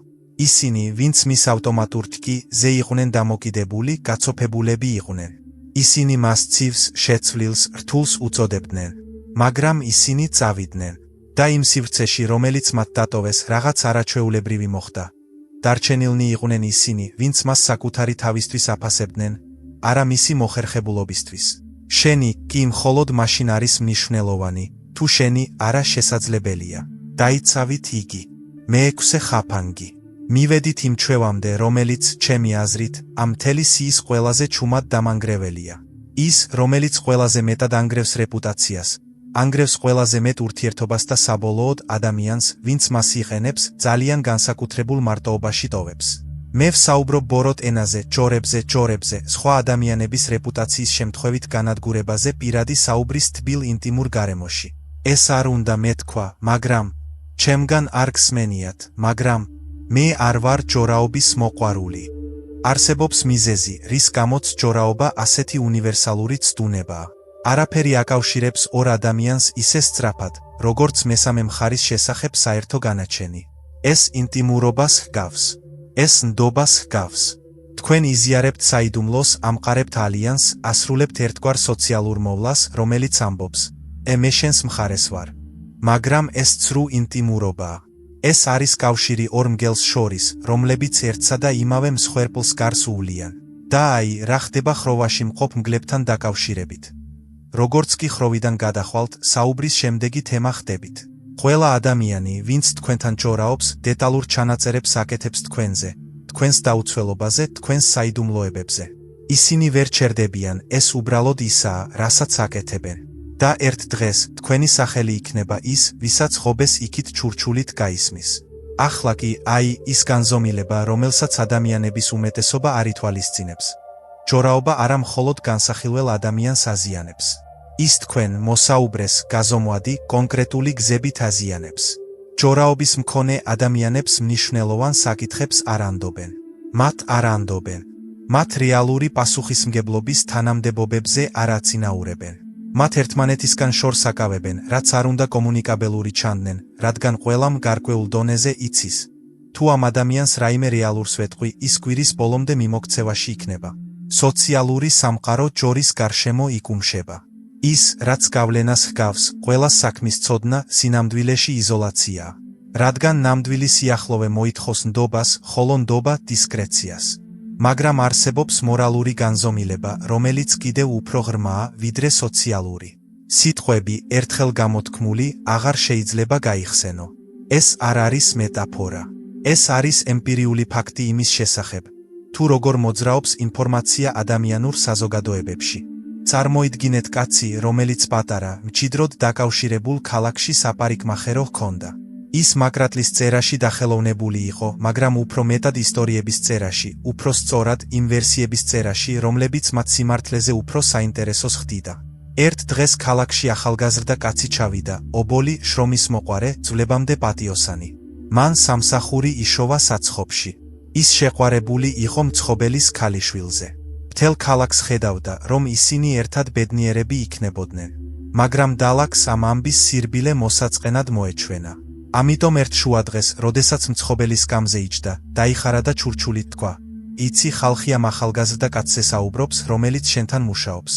ისინი, ვინც მის ავტომატურ თქზე იყვნენ დამოკიდებული, გაცოფებულები იყვნენ. ისინი მას ცივს, შეცვლილს, რთულს უწოდებდნენ. მაგრამ ისინი წავიდნენ. და იმ სივრცეში, რომელიც მათ დატოვეს, რაღაც არაჩვეულებრივი მოხდა. დარჩენილნი იყვნენ ისინი, ვინც მას საკუთარი თავისთვის აფასებდნენ, არა მისი მოხერხებულობისთვის. შენი კი მხოლოდ მაშინ არის მნიშვნელოვანი, თუ შენი არა შესაძლებელია. დაიცავით იგი. მეექვსე ხაფანგი. მივედით იმ ჩვევამდე, რომელიც, ჩემი აზრით, ამ მთელი სიის ყველაზე ჩუმად დამანგრეველია. ის, რომელიც ყველაზე მეტად ანგრევს რეპუტაციას, ანგრევს ყველაზე მეტ ურთიერთობას და საბოლოოდ ადამიანს, ვინც მას იყენებს, ძალიან განსაკუთრებულ მარტოობაში ტოვებს. მე ვსაუბრობ ბოროტ ენაზე, ჯორებზე, სხვა ადამიანების რეპუტაციის შემთხვევით განადგურებაზე პირადი საუბრის თბილ ინტიმურ გარემოში. ეს არ უნდა მეთქვა, მაგრამ ჩემგან არ გსმენიათ, მაგრამ მე არ ვარ ჯორაობის მოყვარული. არსებობს მიზეზი, რის გამოც ჯორაობა ასეთი უნივერსალური ცდუნებაა. არაფერი აკავშირებს ორ ადამიანს ისე სწრაფად, როგორც მესამე მხარის შესახებ საერთო განაჩენი. ეს ინტიმურობას ჰგავს. ეს ნდობას ჰგავს. თქვენ იზიარებთ საიდუმლოს, ამყარებთ ალიანსს, ასრულებთ ერთგვარ სოციალურ მოვლას, რომელიც ამბობს: მე შენს მხარეს ვარ. მაგრამ ეს ცრუ ინტიმურობაა. ეს არის კავშირი ორ მგელს შორის, რომლებიც ერთსა და იმავე მსხვერპლს გარს უვლიან. და აი, რა ხდება ხროვაში მყოფ მგლებთან დაკავშირებით. როგორც კი ხროვიდან გადახვალთ, საუბრის შემდეგი თემა ხდებით. ყველა ადამიანი, ვინც თქვენთან ჯორაობს, დეტალურ ჩანაწერებს აკეთებს თქვენზე, თქვენს დაუცველობაზე, თქვენს საიდუმლოებებზე. ისინი ვერ ჩერდებიან, ეს უბრალოდ ისაა, რასაც აკეთებენ. და ერთ დღეს, თქვენი სახელი იქნება ის, ვისაც ღობეს იქით ჩურჩულით გაისმის. ახლა კი, აი, ის განზომილება, რომელსაც ადამიანების უმეტესობა არ ითვალისწინებს. ჯორაობა არა მხოლოდ განსახილველ ადამიანს აზიანებს. ის თქვენ, მოსაუბრეს, გაზომვადი, კონკრეტული გზებით აზიანებს. ჯორაობის მქონე ადამიანებს მნიშვნელოვან საკითხებს არ ანდობენ. მათ არ ანდობენ. მათ რეალური პასუხისმგებლობის თანამდებობებზე არ აცინაურებენ. მათ ერთმანეთისგან შორს აკავებენ, რაც არ უნდა კომუნიკაბელური ჩანდნენ, რადგან ყველამ გარკვეულ დონეზე იცის. თუ ამ ადამიანს რაიმე რეალურს ვეტყვი, ის კვირის ბოლომდე მიმოქცევაში იქნება. სოციალური სამყარო ჯორის გარშემო იკუმშება. ის, რაც გავლენას ჰგავს, ყველას საქმის ცოდნა, სინამდვილეში იზოლაციაა. რადგან ნამდვილი სიახლოვე მოითხოვს ნდობას, ხოლო ნდობა დისკრეციას. მაგრამ არსებობს მორალური განზომილება, რომელიც კიდევ უფრო ღრმაა, ვიდრე სოციალური. სიტყვები, ერთხელ გამოთქმული, აღარ შეიძლება გაიხსენო. ეს არ არის მეტაფორა. ეს არის ემპირიული ფაქტი იმის შესახებ, თუ როგორ მოძრაობს ინფორმაცია ადამიანურ საზოგადოებებში. წარმოიდგინეთ კაცი, რომელიც პატარა, მჭიდროდ დაკავშირებულ ქალაქში საპარიკმახერო ჰქონდა. ის მაკრატლის წერაში დახელოვნებული იყო, მაგრამ უფრო მეტად ისტორიების წერაში, უფრო სწორად იმ ვერსიების წერაში, რომლებიც მათ სიმართლეზე უფრო საინტერესოს ხდიდა. ერთ დღეს ქალაქში ახალგაზრდა კაცი ჩავიდა, ობოლი, შრომისმოყვარე, ძვლებამდე პატიოსანი. მან სამსახური იშოვა საცხობში. ის შეყვარებული იყო მცხობელის ქალიშვილზე. მთელ ქალაქს ხედავდა, რომ ისინი ერთად ბედნიერები იქნებოდნენ. მაგრამ დალაკს ამ ამბის სირბილე მოსაწყენად მოეჩვენა. ამიტომ ერთ შუადღეს, როდესაც მცხობელი სკამზე იჯდა, დაიხარა და ჩურჩულით თქვა: იცი, ხალხი ამ ახალგაზრდა კაცზე საუბრობს, რომელიც შენთან მუშაობს.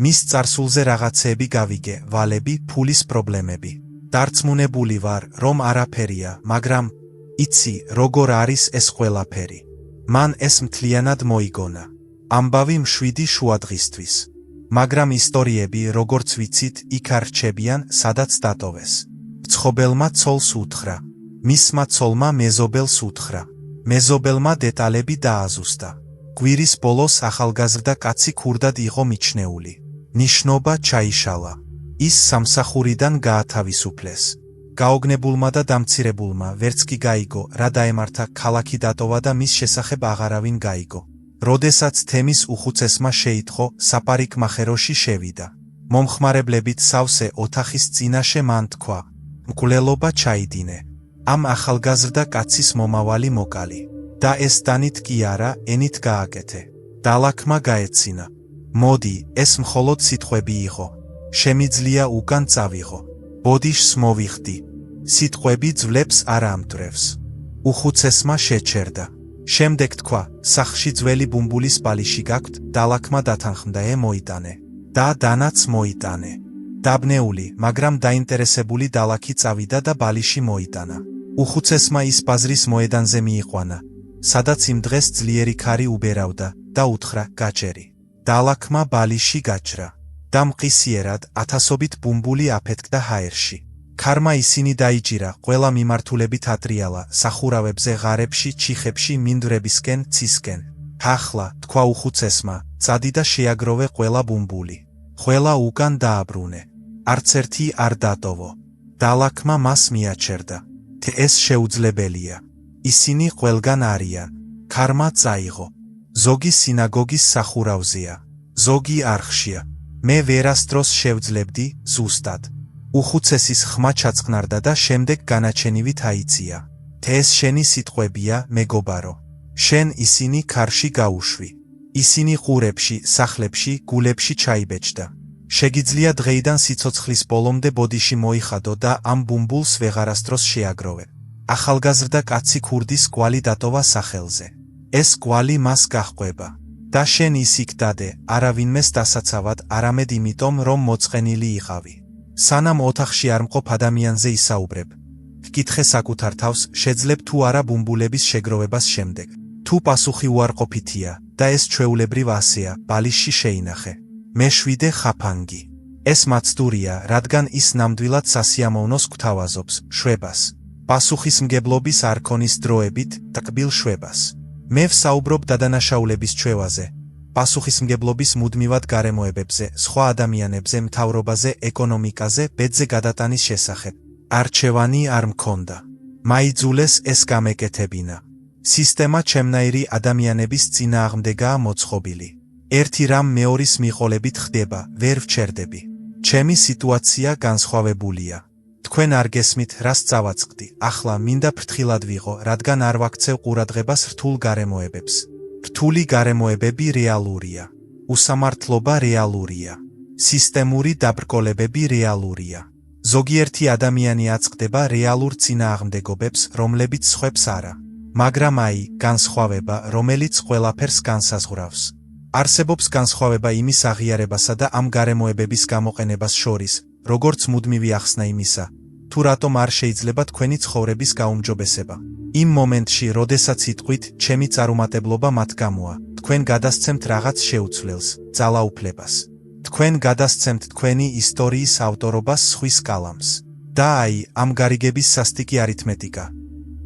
მის წარსულზე რაღაცეები გავიგე, ვალები, ფულის პრობლემები. დარწმუნებული ვარ, რომ არაფერია, მაგრამ იცი, როგორ არის ეს ყველაფერი. მან ეს მთლიანად მოიგონა. ამბავი მშვიდი შუადღისთვის. მაგრამ ისტორიები, როგორც ვიცით, იქ არ რჩებიან, სადაც დატოვეს. მცხობელმა ცოლს უთხრა. მისმა ცოლმა მეზობელს უთხრა. მეზობელმა დეტალები დააზუსტა. კვირის ბოლოს ახალგაზრდა კაცი ქურდად იყო მიჩნეული. ნიშნობა ჩაიშალა. ის სამსახურიდან გაათავისუფლეს. გაოგნებულმა და დამცირებულმა ვერც კი გაიგო, რა დაემართა, ქალაქი დატოვა და მის შესახებ აღარავინ გაიგო. როდესაც თემის უხუცესმა შეიტყო, საპარიკმახეროში შევიდა. მომხმარებლებით სავსე ოთახის წინაშე მან თქვა: მკვლელობა ჩაიდინე. ამ ახალგაზრდა კაცის მომავალი მოკალი. და ეს დანით კი არა, ენით გააკეთე. დალაკმა გაეცინა. მოდი, ეს მხოლოდ სიტყვები იყო. შემიძლია უკან წავიღო. ბოდიშს მოვიხდი. სიტყვები ძვლებს არ ამტვრევს. უხუცესმა შეჩერდა. შემდეგ თქვა: სახლში ძველი ბუმბულის ბალიში გაქვთ, დალაკმა დათანხმდა, მოიტანე. და დანაც მოიტანე. დაბნეული, მაგრამ დაინტერესებული დალაკი წავიდა და ბალიში მოიტანა. უხუცესმა ის ბაზრის მოედანზე მიიყვანა, სადაც იმ დღეს ძლიერი ქარი უბერავდა და უთხრა: გაჭერი. დალაკმა ბალიში გაჭრა. და მყისიერად ათასობით ბუმბული აფეთქდა ჰაერში. ქარმა ისინი დაიჭირა, ყველა მიმართულებით ატრიალა, სახურავებზე, ღარებში, ჩიხებში, მინდვრებისკენ, ცისკენ. ახლა, თქვა უხუცესმა, წადი და შეაგროვე ყველა ბუმბული. ყველა უკან დააბრუნე. არც ერთი არ დატოვო. დალაკმა მას მიაჩერდა. ეს შეუძლებელია. ისინი ყველგან არიან. ქარმა წაიღო. ზოგი სინაგოგის სახურავზეა. ზოგი არხშია. მე ვერასდროს შევძლებდი, ზუსტად. უხუცესის ხმა ჩაწყნარდა და შემდეგ განაჩენივით აიწია. ეს შენი სიტყვებია, მეგობარო. შენ ისინი ქარში გაუშვი. ისინი ყურებში, სახლებში, გულებში ჩაიბეჭდა. შეგიძლია დღეიდან სიცოცხლის ბოლომდე ბოდიში მოიხადო და ამ ბუმბულს ვეღარასდროს შეაგროვე. ახალგაზრდა კაცი ქურდის კვალი დატოვა სახელზე. ეს კვალი მას გაჰყვება. და შენ ის იქ დადე, არავინმეს დასაცავად, არამედ იმიტომ, რომ მოწყენილი იყავი. სანამ ოთახში არ მყოფ ადამიანზე ისაუბრებ. გკითხე საკუთარ თავს, შეძლებ თუ არა ბუმბულების შეგროვებას შემდეგ. თუ პასუხი უარყოფითია და ეს ჩვეულებრივ ასეა, ბალიშში შეინახე. მე-7 ხაფანგი. ეს მაცდურია, რადგან ის ნამდვილად სასიამოვნოს გვთავაზობს, შვებას. პასუხისმგებლობის არქონის დროებით, ტკბილ შვებას. მე ვსაუბრობ დადანაშაულების ჩვევაზე, პასუხისმგებლობის მუდმივად გარემოებებზე, სხვა ადამიანებზე, მთავრობაზე, ეკონომიკაზე, ბედზე გადატანის შესახებ. არჩევანი არ მქონდა. მაიძულეს ეს გამეკეთებინა. სისტემა ჩემნაირი ადამიანების წინააღმდეგაა მოწყობილი. ერთი რამ მეორის მიყოლებით ხდება, ვერ ვჩერდები. ჩემი სიტუაცია განსხვავებულია. თქვენ არ გესმით, რას წავაწყდი, ახლა მინდა ფრთხილად ვიყო, რადგან არ ვაქცევ ყურადღებას რთულ გარემოებებს. რთული გარემოებები რეალურია. უსამართლობა რეალურია. სისტემური დაბრკოლებები რეალურია. ზოგიერთი ადამიანი აწყდება რეალურ წინააღმდეგობებს, რომლებიც სხვებს არა. მაგრამ აი, განსხვავება, რომელიც ყველაფერს განსაზღვრავს. არსებობს განსხვავება იმის აღიარებასა და ამ გარემოებების გამოყენებას შორის, როგორც მუდმივი ახსნა იმისა, თუ რატომ არ შეიძლება თქვენი ცხოვრების გაუმჯობესება. იმ მომენტში, როდესაც იტყვით, ჩემი წარუმატებლობა მათ გამოა, თქვენ გადასცემთ რაღაც შეუცვლელს, ძალაუფლებას. თქვენ გადასცემთ თქვენი ისტორიის ავტორობას სხვის კალამს. და აი, ამ გარიგების სასტიკი არითმეტიკა.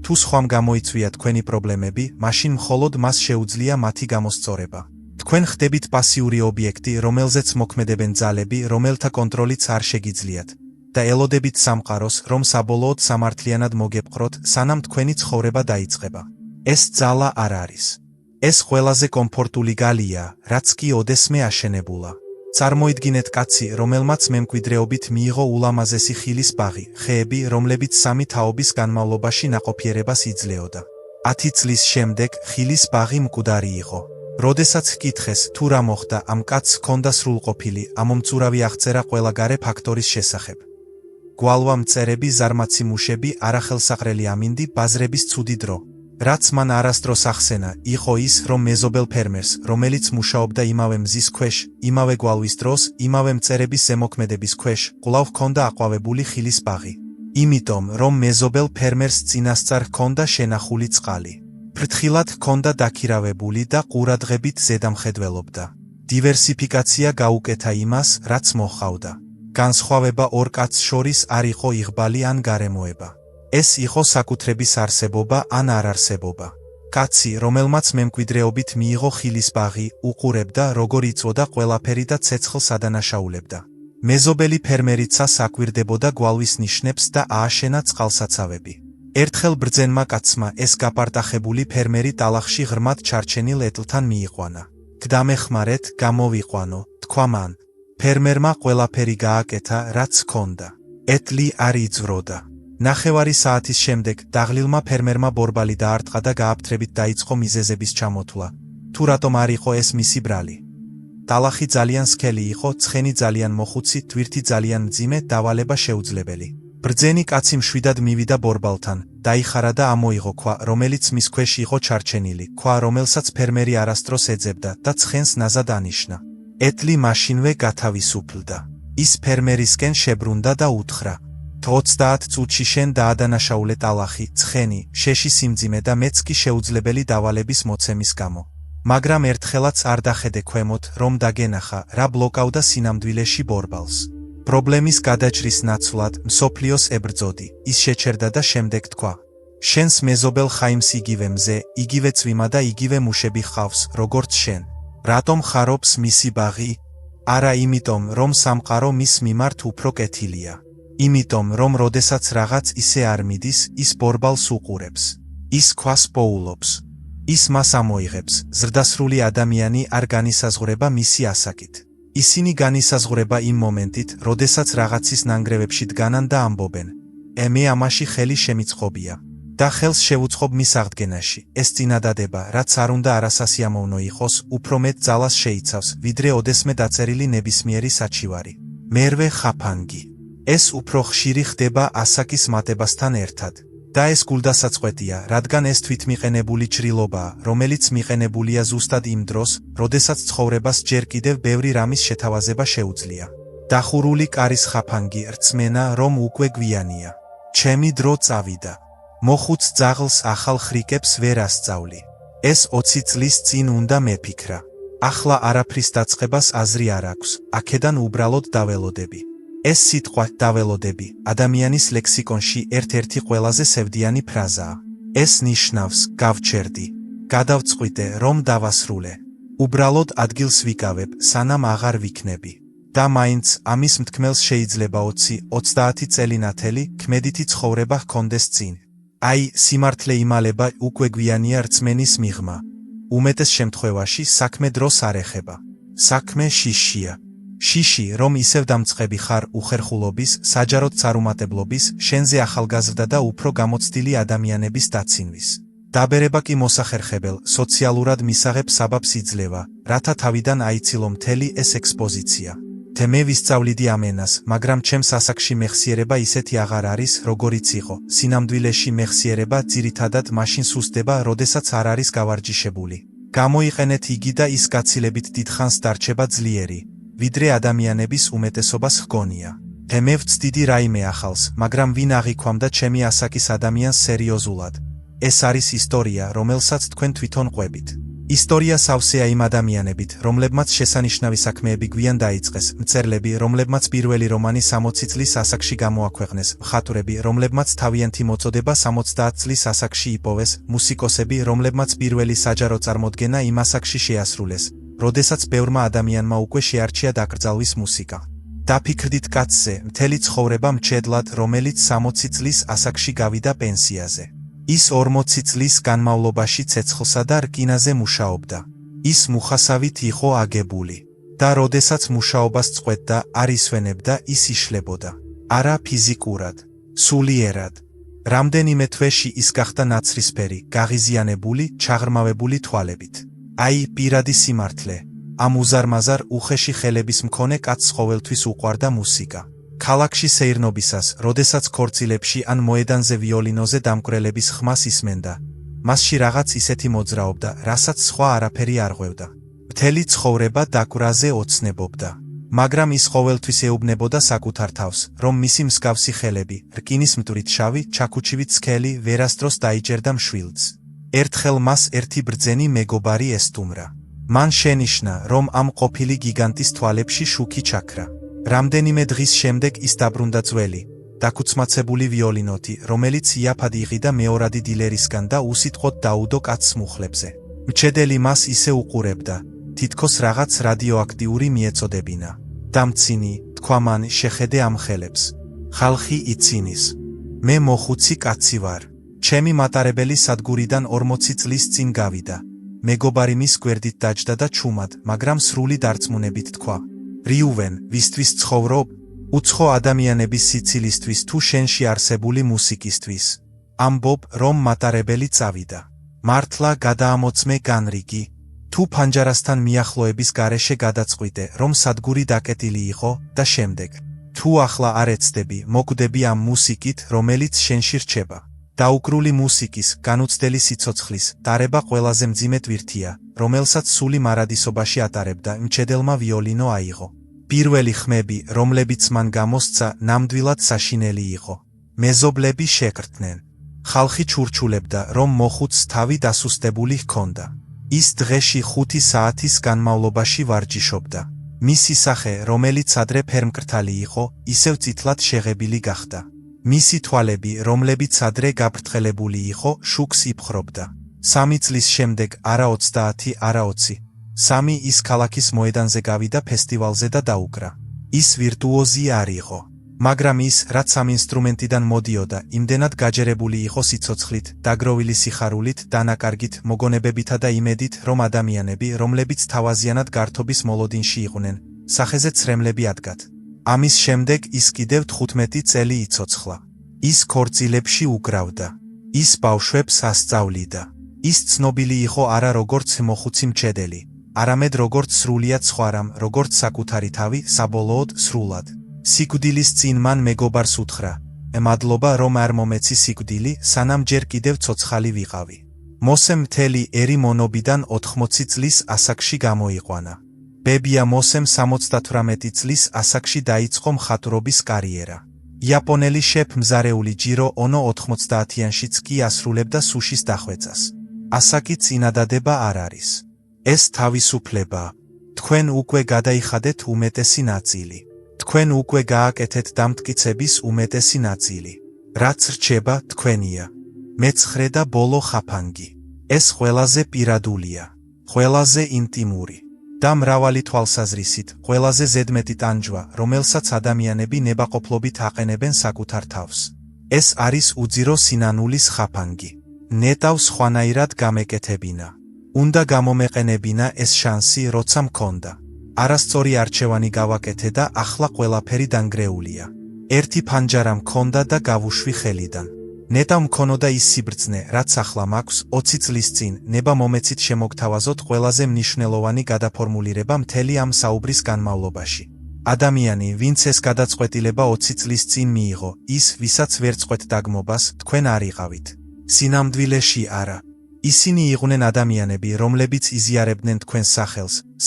თუ სხვამ გამოიწვია თქვენი პრობლემები, მაშინ მხოლოდ მას შეუძლია მათი გამოსწორება. თქვენ ხდებით პასიური ობიექტი, რომელზეც მოქმედებენ ძალები, რომელთა კონტროლიც არ შეგიძლიათ. და ელოდებით სამყაროს, რომ საბოლოოდ სამართლიანად მოგეპყროთ, სანამ თქვენი ცხოვრება დაიწყება. ეს ძალა არ არის. ეს ყველაზე კომფორტული გალია, რაც კი ოდესმე აშენებულა. წარმოიდგინეთ კაცი, რომელმაც მემკვიდრეობით მიიღო ულამაზესი ხილის ბაღი, ხეები, რომლებიც 3 თაობის განმავლობაში ნაყოფიერებას იძლეოდა. 10 წლის შემდეგ ხილის ბაღი მკვდარი იყო. როდესაც ჰკითხეს, თუ რა მოხდა, ამ კაცს ჰქონდა სრულყოფილი, ამომწურავი აღწერა ყველაგარე ფაქტორის შესახებ. გვალვა მწერები, ზარმაცი მუშები, არახელსაყრელი ამინდი, ბაზრების ცუდი დრო. რაც მან არასდროს ახსენა, იყო ის, რომ მეზობელ ფერმერს, რომელიც მუშაობდა იმავე მზის ქვეშ, იმავე გვალვის დროს, იმავე მწერების ზემოქმედების ქვეშ, კვლავ ჰქონდა აყვავებული ხილის ბაღი. იმიტომ, რომ მეზობელ ფერმერს წინასწარ ჰქონდა შენახული წყალი. ფრთხილად ჰქონდა დაქირავებული და ყურადღებით ზედამხედველობდა. დივერსიფიკაცია გაუკეთა იმას, რაც მოჰყავდა. განსხვავება ორ კაცს შორის არ იყო იღბალი ან გარემოება. ეს იყო საკუთრების არსებობა ან არარსებობა. კაცი, რომელმაც მემკვიდრეობით მიიღო ხილის ბაღი, უყურებდა, როგორ იწვოდა ყველაფერი და ცეცხლს ადანაშაულებდა. მეზობელი ფერმერიცას აკვირდებოდა გვალვის ნიშნებს და ააშენა წყალსაცავები. ერთხელ ბრძენმა კაცმა ეს გაპარტახებული ფერმერი ტალახში ღრმად ჩარჩენილ ეტლთან მიიყვანა. გდამეხმარეთ, გამოვიყვანო, თქვა მან. ფერმერმა ყველაფერი გააკეთა, რაც ჰქონდა. ეტლი არ იწვროდა. ნახევარი საათის შემდეგ დაღლილმა ფერმერმა ბორბალი დაარტყა და გააფთრებით დაიწყო მიზეზების ჩამოთვლა. თუ რატომ არ იყო ეს მისი ბრალი? ტალახი ძალიან სქელი იყო, ცხენი ძალიან მოხუცი, თვირთი ძალიან მძიმე, დავალება შეუძლებელი. ბრძენი კაცი მშვიდად მივიდა ბორბალთან, დაიხარა და ამოიღო ქვა, რომელიც მის ქვეშ იყო ჩარჩენილი, ქვა, რომელსაც ფერმერი არასდროს ეძებდა და ცხენს ნაზად ანიშნა. ეტლი მაშინვე გათავისუფლდა. ის ფერმერისკენ შებრუნდა და უთხრა: 30 წუთში შენ დაადანაშაულე ტალახი, ცხენი, შეში სიმძიმე და მეც კი შეუძლებელი დავალების მოცემის გამო. მაგრამ ერთხელაც არ დახედე ქვემოთ, რომ დაგენახა, რა ბლოკავდა სინამდვილეში ბორბალს. პრობლემის გადაჭრის ნაცვლად მსოფლიოს ებრძოდი, ის შეჩერდა და შემდეგ თქვა: შენს მეზობელ ხაიმს იგივე მზე, იგივე წვიმა და იგივე მუშები ჰყავს, როგორც შენ. რატომ ხარობს მისი ბაღი? არა იმიტომ, რომ სამყარო მის მიმართ უფრო კეთილია. იმიტომ, რომ როდესაც რაღაც ისე არ მიდის, ის ბორბალს უყურებს. ის ქვას პოულობს. ის მას ამოიღებს, ზრდასრული ადამიანი არ განისაზღვრება მისი ასაკით. ისინი განისაზღვრება იმ მომენტით, როდესაც რაღაცის ნანგრევებში დგანან და ამბობენ: მე ამაში ხელი შემიწყობია. და ხელს შევუწყობ მის აღდგენაში. ეს წინადადება, რაც არ უნდა არასასიამოვნო იყოს, უფრო მეტ ძალას შეიცავს, ვიდრე ოდესმე დაწერილი ნებისმიერი საჩივარი. მერვე ხაფანგი. ეს უფრო ხშირი ხდება ასაკის მატებასთან ერთად. და ეს გულდასაწყვეტია, რადგან ეს თვითმიყენებული ჭრილობაა, რომელიც მიყენებულია ზუსტად იმ დროს, როდესაც ცხოვრებას ჯერ კიდევ ბევრი რამის შეთავაზება შეუძლია. დახურული კარის ხაფანგი, რწმენა, რომ უკვე გვიანია. ჩემი დრო წავიდა. მოხუც ძაღლს ახალ ხრიკებს ვერ ასწავლი. ეს 20 წლის წინ უნდა მეფიქრა. ახლა არაფრის დაწყებას აზრი არ აქვს, აქედან უბრალოდ დაველოდები. ეს სიტყვა დაველოდები ადამიანის ლექსიკონში ერთ-ერთი ყველაზე სევდიანი ფრაზაა. ეს ნიშნავს გავჩერდი, გადავწყვიტე რომ დავასრულე. უბრალოდ ადგილს ვიკავებ, სანამ აღარ ვიქნები. და მაინც ამის მთქმელს შეიძლება 20-30 წელი ნათელი ქმედითი ცხოვრება ჰქონდეს წინ. აი, სიმართლე იმალება უკვე გვიანია რწმენის მიღმა. უმეტეს შემთხვევაში საქმე დროს არ ეხება. საქმე შიშია. შიში, რომ ისევ დამწყები ხარ უხერხულობის, საჯაროდ წარუმატებლობის, შენზე ახალგაზრდა და უფრო გამოცდილი ადამიანების დაცინვის. დაბერება კი მოსახერხებელ, სოციალურად მისაღებ საბაბს იძლევა, რათა თავიდან აიცილო მთელი ეს ექსპოზიცია. թե მე ვისწავლიდი ამენას, მაგრამ ჩემს ასაკში მეხსიერება ისეთი აღარ არის, როგორიც იყო. სინამდვილეში მეხსიერება ძირითადად მაშინ სუსტდება, როდესაც არ არის გავარჯიშებული. გამოიყენეთ იგი და ის გაცილებით დიდხანს დარჩება ძლიერი, ვიდრე ადამიანების უმეტესობას ჰგონია. թե მე ვწდიდი რაიმე ახალს, მაგრამ ვინ აღიქვამდა ჩემი ასაკის ადამიანს სერიოზულად. ეს არის ისტორია, რომელსაც თქვენ თვითონ ყვებით. ისტორია სავსეა იმ ადამიანებით, რომლებმაც შესანიშნავი საქმეები გვიან დაიწყეს, მწერლები, რომლებმაც პირველი რომანი 60 წლის ასაკში გამოაქვეყნეს, მხატვრები, რომლებმაც თავიანთი მოწოდება 70 წლის ასაკში იპოვეს, მუსიკოსები, რომლებმაც პირველი საჯარო წარმოდგენა იმ ასაკში შეასრულეს, როდესაც ბევრმა ადამიანმა უკვე შეარჩია დაკრძალვის მუსიკა. დაფიქრდით კაცზე, მთელი ცხოვრება მჩედლად, რომელიც 60 წლის ასაკში გავიდა პენსიაზე. ის 40 წლის განმავლობაში ცეცხლსა და რკინაზე მუშაობდა. ის მუხასავით იყო აგებული. და როდესაც მუშაობას წყვეტდა, არ ისვენებდა, ის იშლებოდა. არა ფიზიკურად, სულიერად. რამდენიმე თვეში ის გახდა ნაცრისფერი, გაღიზიანებული, ჩაღრმავებული თვალებით. აი, პირადი სიმართლე. ამ უზარმაზარ უხეში ხელების მქონე კაცს ყოველთვის უყვარდა მუსიკა. ქალაქში სეირნობისას, როდესაც ქორწილებში ან მოედანზე ვიოლინოზე დამკვირვებლების ხმას ისმენდა, მასში რაღაც ისეთი მოძრაობდა, რასაც სხვა არაფერი არ ღვევდა. მთელი ცხოვრება დაკვრაზე ოცნებობდა. მაგრამ ის ყოველთვის ეუბნებოდა საკუთარ თავს, რომ მისი მსგავსი ხელები, რკინის მტვრით შავი, ჩაქუჩივით სქელი, ვერასდროს დაიჭერდა მშვილდს. ერთხელ მას ერთი ბრძენი მეგობარი ესტუმრა. მან შენიშნა, რომ ამ ყოფილი გიგანტის თვალებში შუქი ჩაქრა. რამდენიმე დღის შემდეგ ის დაბრუნდა ძველი, დაქუცმაცებული ვიოლინოთი, რომელიც იაფად იყიდა მეორადი დილერისგან და უსიტყვოდ დაუდო კაცს მუხლებზე. მჩედელი მას ისე უყურებდა, თითქოს რაღაც რადიოაქტიური მიეწოდებინა. დამცინი, თქვა მან, შეხედე ამ ხელებს. ხალხი იცინის. მე მოხუცი კაცი ვარ. ჩემი მატარებელი სადგურიდან 40 წლის წინ გავიდა. მეგობარი მის გვერდით დაჯდა და ჩუმად, მაგრამ სრული დარწმუნებით თქვა. რიუვენ, ვისთვის ცხოვრობ? უცხო ადამიანების სიცილისთვის თუ შენში არსებული მუსიკისთვის. ამბობ, რომ მატარებელი წავიდა. მართლა გადაამოწმე განრიგი. თუ ფანჯარასთან მიახლოების გარეშე გადაწყვიტე, რომ სადგური დაკეტილი იყო და შემდეგ. თუ ახლა არ ეცდები, მოკვდები ამ მუსიკით, რომელიც შენში რჩება. დაუკრული მუსიკის, განუცდელი სიცოცხლის, დარება ყველაზე მძიმე ტვირთია, რომელსაც სული მარადისობაში ატარებდა, მჩედელმა ვიოლინო აიღო. პირველი ხმები, რომლებიც მან გამოსცა, ნამდვილად საშინელი იყო. მეზობლები შეკრტნენ. ხალხი ჩურჩულებდა, რომ მოხუცს თავი დასუსტებული ჰქონდა. ის დღეში 5 საათის განმავლობაში ვარჯიშობდა. მისი სახე, რომელიც ადრე ფერმკრთალი იყო, ისევ წითლად შეღებილი გახდა. მისი თვალები, რომლებიც ადრე გაფრთხელებული იყო, შუქს იფხრობდა. 3 წლის შემდეგ, არა 30, არა 20. 3 ის ქალაქის მოედანზე გავიდა ფესტივალზე და დაუკრა. ის ვირტუოზი არ იყო. მაგრამ ის, რაც ამ ინსტრუმენტიდან მოდიოდა, იმდენად გაჯერებული იყო სიცოცხლით, დაგროვილი სიხარულით, დანაკარგით, მოგონებებითა და იმედით, რომ ადამიანები, რომლებიც თავაზიანად გართობის მოლოდინში იყვნენ, სახეზე ცრემლები ადგათ. ამის შემდეგ ის კიდევ 15 წელი იცოცხლა. ის ქორწილებში უკრავდა. ის ბავშვებს ასწავლიდა. ის ცნობილი იყო არა როგორც მოხუცი მჩედელი, არამედ როგორც სრულიად სხვარამ, როგორც საკუთარი თავი, საბოლოოდ სრულად. სიკვდილის წინ მან მეგობარს უთხრა: მადლობა, რომ არ მომეცი სიკვდილი, სანამ ჯერ კიდევ ცოცხალი ვიყავი. მოსემ მთელი ერი მონობიდან 80 წლის ასაკში გამოიყვანა. ბებია მოსემ 78 წლის ასაკში დაიწყო მხატვრობის კარიერა. იაპონელი შეფ მზარეული ჯირო ონო 90-იანშიც კი ასრულებდა სუშის დახვეწას. ასაკი წინადადება არ არის. ეს თავისუფლებაა. თქვენ უკვე გადაიხადეთ უმეტესი ნაწილი. თქვენ უკვე გააკეთეთ დამტკიცების უმეტესი ნაწილი. რაც რჩება თქვენია. მეცხრე და ბოლო ხაფანგი. ეს ყველაზე პირადულია. ყველაზე ინტიმური. და მრავალი თვალსაზრისით ყველაზე ზედმეტი ტანჯვა, რომელსაც ადამიანები ნებაყოფლობით აყენებენ საკუთარ თავს. ეს არის უძირო სინანულის ხაფანგი. ნეტავ სხვანაირად გამეკეთებინა. უნდა გამომეყენებინა ეს შანსი, როცა მქონდა. არასწორი არჩევანი გავაკეთე და ახლა ყველაფერი დანგრეულია. ერთი ფანჯარა მქონდა და გავუშვი ხელიდან. ნეტავ მქონოდა ის სიბრძნე, რაც ახლა მაქვს, 20 წლის წინ, ნება მომეცით შემოგთავაზოთ ყველაზე მნიშვნელოვანი გადაფორმულირება მთელი ამ საუბრის განმავლობაში. ადამიანი, ვინც ეს გადაწყვეტილება 20 წლის წინ მიიღო, ის, ვისაც ვერ წყვეთ დაგმობას, თქვენ არ იყავით. სინამდვილეში არა. ისინი იყვნენ ადამიანები, რომლებიც იზიარებდნენ თქვენს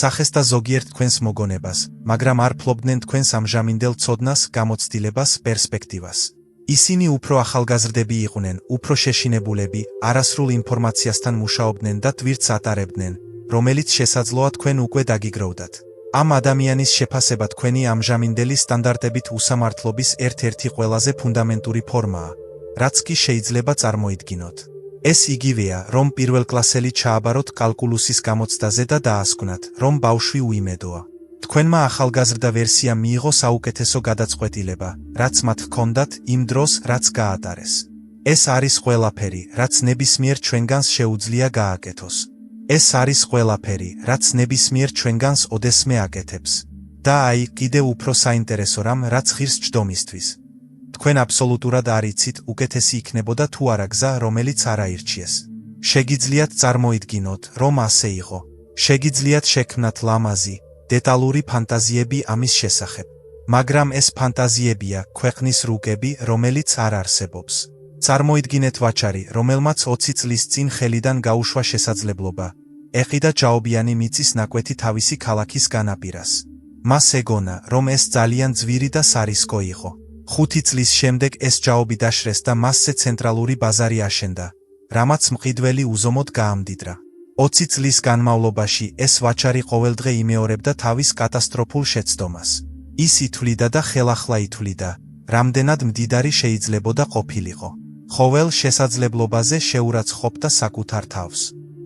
სახეს და ზოგიერთ თქვენს მოგონებას, მაგრამ არ ფლობდნენ თქვენს ამჟამინდელ ცოდნას, გამოცდილებას, პერსპექტივას. ისინი უფრო ახალგაზრდები იყვნენ, უფრო შეშინებულები, არასრულ ინფორმაციასთან მუშაობდნენ და ტვირთს ატარებდნენ, რომელიც შესაძლოა თქვენ უკვე დაგიგროვდათ. ამ ადამიანის შეფასება თქვენი ამჟამინდელი სტანდარტებით უსამართლობის ერთ-ერთი ყველაზე ფუნდამენტური ფორმაა, რაც კი შეიძლება წარმოიდგინოთ. ეს იგივეა, რომ პირველკლასელი ჩააბაროთ კალკულუსის გამოცდაზე და დაასკვნათ, რომ ბავშვი უიმედოა. თქვენმა ახალგაზრდა ვერსია მიიღო საუკეთესო გადაწყვეტილება, რაც მათ ჰქონდათ იმ დროს, რაც გაატარეს. ეს არის ყველაფერი, რაც ნებისმიერ ჩვენგანს შეუძლია გააკეთოს. ეს არის ყველაფერი, რაც ნებისმიერ ჩვენგანს ოდესმე აკეთებს. და აი, კიდევ უფრო საინტერესო რამ, რაც ღირს ჯდომისთვის. თქვენ აბსოლუტურად არ იცით, უკეთესი იქნებოდა თუ არა გზა, რომელიც არ აირჩიეს. შეგიძლიათ წარმოიდგინოთ, რომ ასე იყო. შეგიძლიათ შექმნათ ლამაზი, დეტალური ფანტაზიები ამის შესახებ. მაგრამ ეს ფანტაზიებია, ქვეყნის რუკები, რომელიც არ არსებობს. წარმოიდგინეთ ვაჭარი, რომელმაც 20 წლის წინ ხელიდან გაუშვა შესაძლებლობა. ეყიდა ჯაობიანი მიწის ნაკვეთი თავისი ქალაქის განაპირას. მას ეგონა, რომ ეს ძალიან ძვირი და სარისკო იყო. 5 წლის შემდეგ ეს ჯაობი დაშრეს და მასზე ცენტრალური ბაზარი აშენდა, რამაც მყიდველი უზომოდ გაამდიდრა. 20 წლის განმავლობაში ეს ვაჭარი ყოველდღე იმეორებდა თავის კატასტროფულ შეცდომას. ის ითვლიდა და ხელახლა ითვლიდა, რამდენად მდიდარი შეიძლებოდა ყოფილიყო. ყოველ შესაძლებლობაზე შეურაცხყოფდა საკუთარ თავს.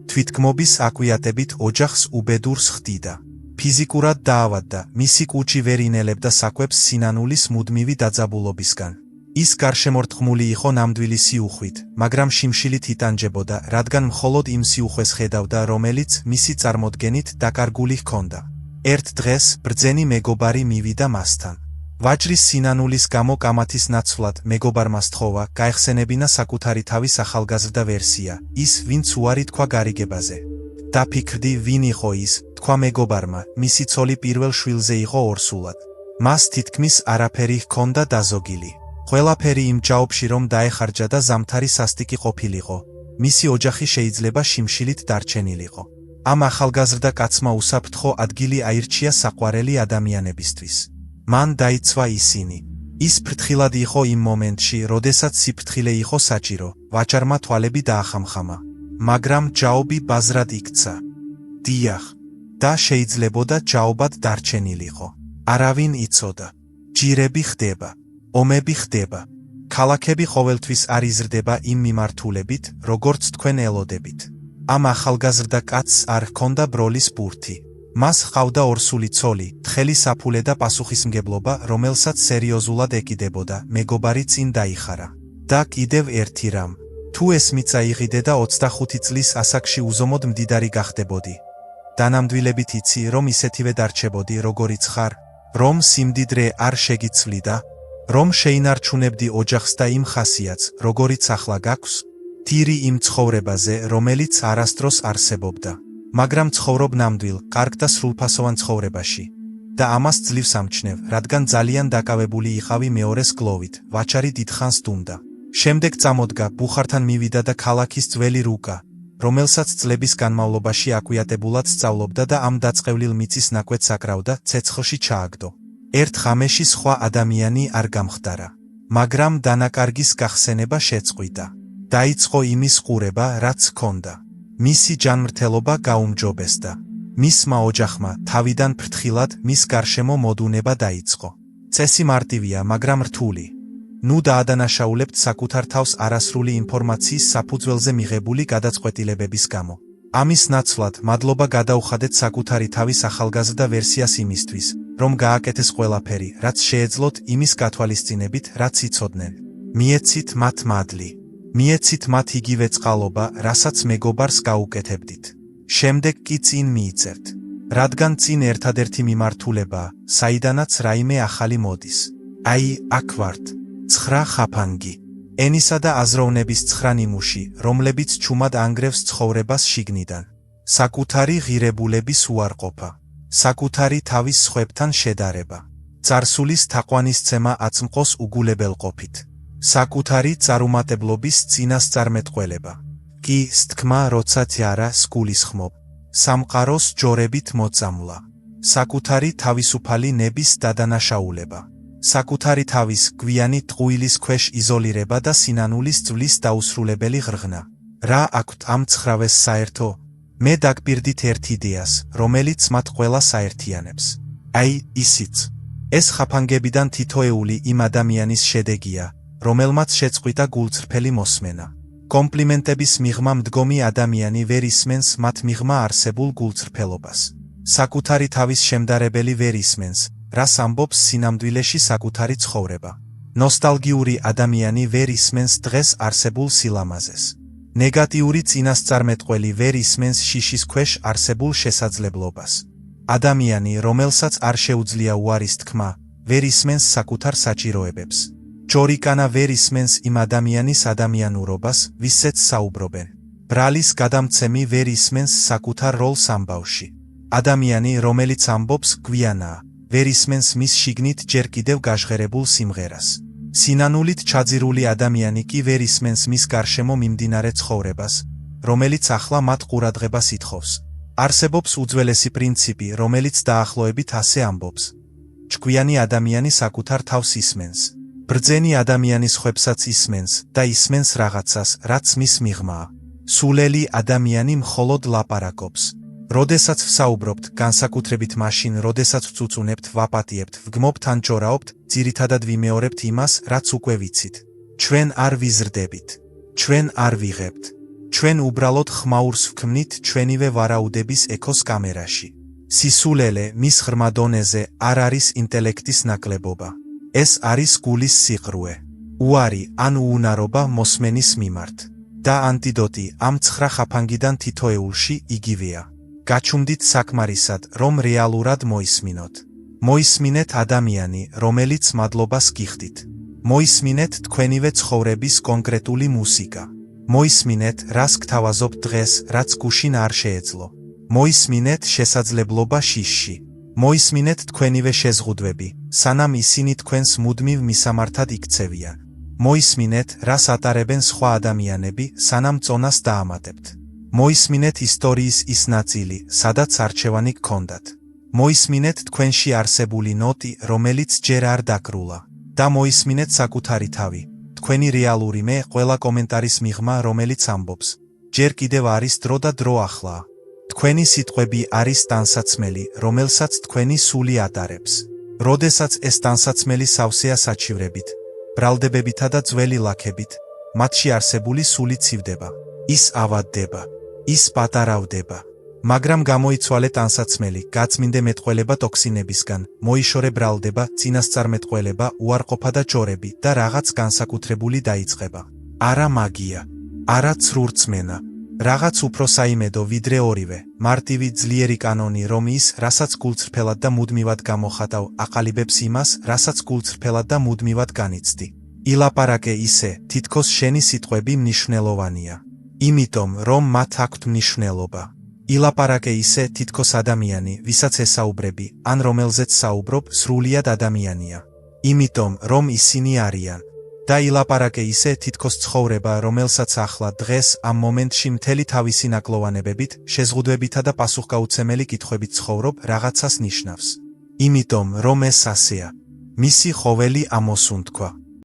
თვითგმობის აკვიატებით ოჯახს უბედურს ხდიდა. ფიზიკურად დაავადდა, მისი კუჭი ვერ ინელებდა საკვებს სინანულის მუდმივი დაძაბულობისგან. ის გარშემორტყმული იყო ნამდვილი სიუხვით, მაგრამ შიმშილით იტანჯებოდა, რადგან მხოლოდ იმ სიუხვეს ხედავდა, რომელიც მისი წარმოდგენით დაკარგული ჰქონდა. ერთ დღეს ბრძენი მეგობარი მივიდა მასთან. ვაჭრის სინანულის გამო კამათის ნაცვლად მეგობარმა სთხოვა, გაეხსენებინა საკუთარი თავის ახალგაზრდა ვერსია, ის, ვინც უარი თქვა გარიგებაზე. დაფიქრდი, ვინ იყო ის, თქვა მეგობარმა, მისი ცოლი პირველ შვილზე იყო ორსულად. მას თითქმის არაფერი ჰქონდა დაზოგილი. ყველაფერი იმ ჯაობში რომ დაეხარჯა და ზამთარი სასტიკი ყოფილიყო. მისი ოჯახი შეიძლება შიმშილით დარჩენილიყო. ამ ახალგაზრდა კაცმა უსაფრთხო ადგილი აირჩია საყვარელი ადამიანებისთვის. მან დაიცვა ისინი. ის ფრთხილად იყო იმ მომენტში, როდესაც სიფრთხილე იყო საჭირო, ვაჭარმა თვალები დაახამხამა. მაგრამ ჯაობი ბაზრად იქცა. დიახ. და შეიძლებოდა ჯაობად დარჩენილიყო. არავინ იცოდა. ჯირები ხდება. ომები ხდება. ქალაქები ყოველთვის არ იზრდება იმ მიმართულებით, როგორც თქვენ ელოდებით. ამ ახალგაზრდა კაცს არ ჰქონდა ბროლის ბურთი. მას ჰყავდა ორსული ცოლი, თხელი საფულე და პასუხისმგებლობა, რომელსაც სერიოზულად ეკიდებოდა, მეგობარი წინ დაიხარა. და კიდევ ერთი რამ. თუ ეს მიწა იღიდე და 25 წლის ასაკში უზომოდ მდიდარი გახდებოდი. დანამდვილებით იცი, რომ ისეთივე დარჩებოდი, როგორიც ხარ, რომ სიმდიდრე არ შეგიცვლიდა, რომ შეინარჩუნებდი ოჯახს და იმ ხასიათს, როგორიც ახლა გაქვს, თირი იმ ცხოვრებაზე, რომელიც არასდროს არსებობდა. მაგრამ ცხოვრობ ნამდვილ, კარგ და სრულფასოვან ცხოვრებაში. და ამას ძლივს ამჩნევ, რადგან ძალიან დაკავებული იყავი მეორეს გლოვით, ვაჭარი დიდხანს დუმდა. შემდეგ წამოდგა, ბუხართან მივიდა და ქალაქის ძველი რუკა, რომელსაც წლების განმავლობაში აკვიატებულად სწავლობდა და ამ დაწყევლილ მიწის ნაკვეთს აკრავდა, ცეცხლში ჩააგდო. ერთ ღამეში სხვა ადამიანი არ გამხდარა. მაგრამ დანაკარგის გახსენება შეწყვიტა. დაიწყო იმის ყურება, რაც ჰქონდა. მისი ჯანმრთელობა გაუმჯობესდა. მისმა ოჯახმა თავიდან ფრთხილად მის გარშემო მოდუნება დაიწყო. წესი მარტივია, მაგრამ რთული. ნუ დაადანაშაულებთ საკუთარ თავს არასრული ინფორმაციის საფუძველზე მიღებული გადაწყვეტილებების გამო. ამის ნაცვლად მადლობა გადაუხადეთ საკუთარი თავის ახალგაზრდა ვერსიას იმისთვის, რომ გააკეთეს ყველაფერი, რაც შეეძლოთ იმის გათვალისწინებით, რაც იცოდნენ. მიეცით მათ მადლი. მიეცით მათ იგივე წყალობა, რასაც მეგობარს გაუკეთებდით. შემდეგ კი წინ მიიწევთ. რადგან წინ ერთადერთი მიმართულებაა, საიდანაც რაიმე ახალი მოდის. აი, აქ ვართ. 9 ხაფანგი. ენისა და აზროვნების 9 ნიმუში, რომლებიც ჩუმად ანგრევს ცხოვრებას შიგნიდან. საკუთარი ღირებულების უარყოფა. საკუთარი თავის სხვებთან შედარება. წარსულის თაყვანისცემა აწმყოს უგულებელყოფით. საკუთარი წარუმატებლობის წინასწარმეტყველება. კი სთქმა როცა თიარა სგულისხმობ. სამყაროს ჯორებით მოწამვლა. საკუთარი თავისუფალი ნების დადანაშაულება. საკუთარი თავის გვიანი ტყუილის ქვეშ იზოლირება და სინანულის ძვლის დაუსრულებელი ღრღნა. რა აქვთ ამ 9-ს საერთო? მე დაგპირდით ერთ იდეას, რომელიც მათ ყველას აერთიანებს. აი, ისიც. ეს ხაფანგებიდან თითოეული იმ ადამიანის შედეგია, რომელმაც შეწყვიტა გულწრფელი მოსმენა. კომპლიმენტების მიღმა მდგომი ადამიანი ვერ ისმენს მათ მიღმა არსებულ გულწრფელობას. საკუთარი თავის შემდარებელი ვერ ისმენს, რას ამბობს სინამდვილეში საკუთარი ცხოვრება. ნოსტალგიური ადამიანი ვერ ისმენს დღეს არსებულ სილამაზეს. ნეგატიური წინასწარმეტყველი ვერ ისმენს შიშის ქვეშ არსებულ შესაძლებლობას. ადამიანი, რომელსაც არ შეუძლია უარის თქმა, ვერ ისმენს საკუთარ საჭიროებებს. ჯორიკანა ვერ ისმენს იმ ადამიანის ადამიანურობას, ვისაც საუბრობენ. ბრალის გადამცემი ვერ ისმენს საკუთარ როლს ამბავში. ადამიანი, რომელიც ამბობს გვიანაა, ვერ ისმენს მის შიგნით ჯერ კიდევ გაჟღერებულ სიმღერას. სინანულით ჩაძირული ადამიანი კი ვერ ისმენს მის გარშემო მიმდინარე ცხოვრებას, რომელიც ახლა მათ ყურადღებას ითხოვს. არსებობს უძველესი პრინციპი, რომელიც დაახლოებით ასე ამბობს. ჭკვიანი ადამიანი საკუთარ თავს ისმენს. ბრძენი ადამიანი სხვებსაც ისმენს და ისმენს რაღაცას, რაც მის მიღმაა. სულელი ადამიანი მხოლოდ ლაპარაკობს. როდესაც ვსაუბრობთ, განსაკუთრებით მაშინ, როდესაც ვწუწუნებთ, ვაპატიებთ, ვგმობთ ან ჯორაობთ, ძირითადად ვიმეორებთ იმას, რაც უკვე ვიცით. ჩვენ არ ვიზრდებით. ჩვენ არ ვიღებთ. ჩვენ უბრალოდ ხმაურს ვქმნით ჩვენივე ვარაუდების ექოს კამერაში. სისულელე მის ღრმა დონეზე არ არის ინტელექტის ნაკლებობა. ეს არის გულის სიყრუე. უარი ან უუნარობა მოსმენის მიმართ. და ანტიდოტი ამ 9 ხაფანგიდან თითოეულში იგივეა. გაჩუმდით საკმარისად, რომ რეალურად მოისმინოთ. მოისმინეთ ადამიანი, რომელიც მადლობას გიხდით. მოისმინეთ თქვენივე ცხოვრების კონკრეტული მუსიკა. მოისმინეთ, რას გთავაზობ დღეს, რაც გუშინ არ შეეძლო. მოისმინეთ შესაძლებლობა შიშში. მოისმინეთ თქვენივე შეზღუდვები, სანამ ისინი თქვენს მუდმივ მისამართად იქცევიან. მოისმინეთ, რას ატარებენ სხვა ადამიანები, სანამ წონას დაამატებთ. მოისმინეთ ისტორიის ის ნაწილი, სადაც არჩევანი გქონდათ. მოისმინეთ თქვენში არსებული ნოტი, რომელიც ჯერ არ დაკრულა. და მოისმინეთ საკუთარი თავი, თქვენი რეალური მე, ყველა კომენტარის მიღმა, რომელიც ამბობს. ჯერ კიდევ არის დრო და დრო ახლაა. თქვენი სიტყვები არის ტანსაცმელი, რომელსაც თქვენი სული ატარებს. როდესაც ეს ტანსაცმელი სავსეა საჩივრებით, ბრალდებებითა და ძველი ლაქებით, მათში არსებული სული ცივდება. ის ავადდება. ის პატარავდება. მაგრამ გამოიცვალე ტანსაცმელი, გაწმინდე მეტყველება ტოქსინებისგან, მოიშორე ბრალდება, წინასწარმეტყველება, უარყოფა და ჯორები და რაღაც განსაკუთრებული დაიწყება. არა მაგია. არა ცრურწმენა. რაღაც უფრო საიმედო ვიდრე ორივე, მარტივი ძლიერი კანონი, რომ ის, რასაც გულწრფელად და მუდმივად გამოხატავ, აყალიბებს იმას, რასაც გულწრფელად და მუდმივად განიცდი. ილაპარაკე ისე, თითქოს შენი სიტყვები მნიშვნელოვანია. იმიტომ, რომ მათ აქვთ მნიშვნელობა. ილაპარაკე ისე, თითქოს ადამიანი, ვისაც ესაუბრები, ან რომელზეც საუბრობ, სრულიად ადამიანია. იმიტომ, რომ ისინი არიან. და ილაპარაკე ისე, თითქოს ცხოვრება, რომელსაც ახლა დღეს ამ მომენტში მთელი თავისი ნაკლოვანებებით, შეზღუდვებითა და პასუხგაუცემელი კითხვებით ცხოვრობ, რაღაცას ნიშნავს. იმიტომ, რომ ეს ასეა. მისი ხოველი ამოსუნთქვა.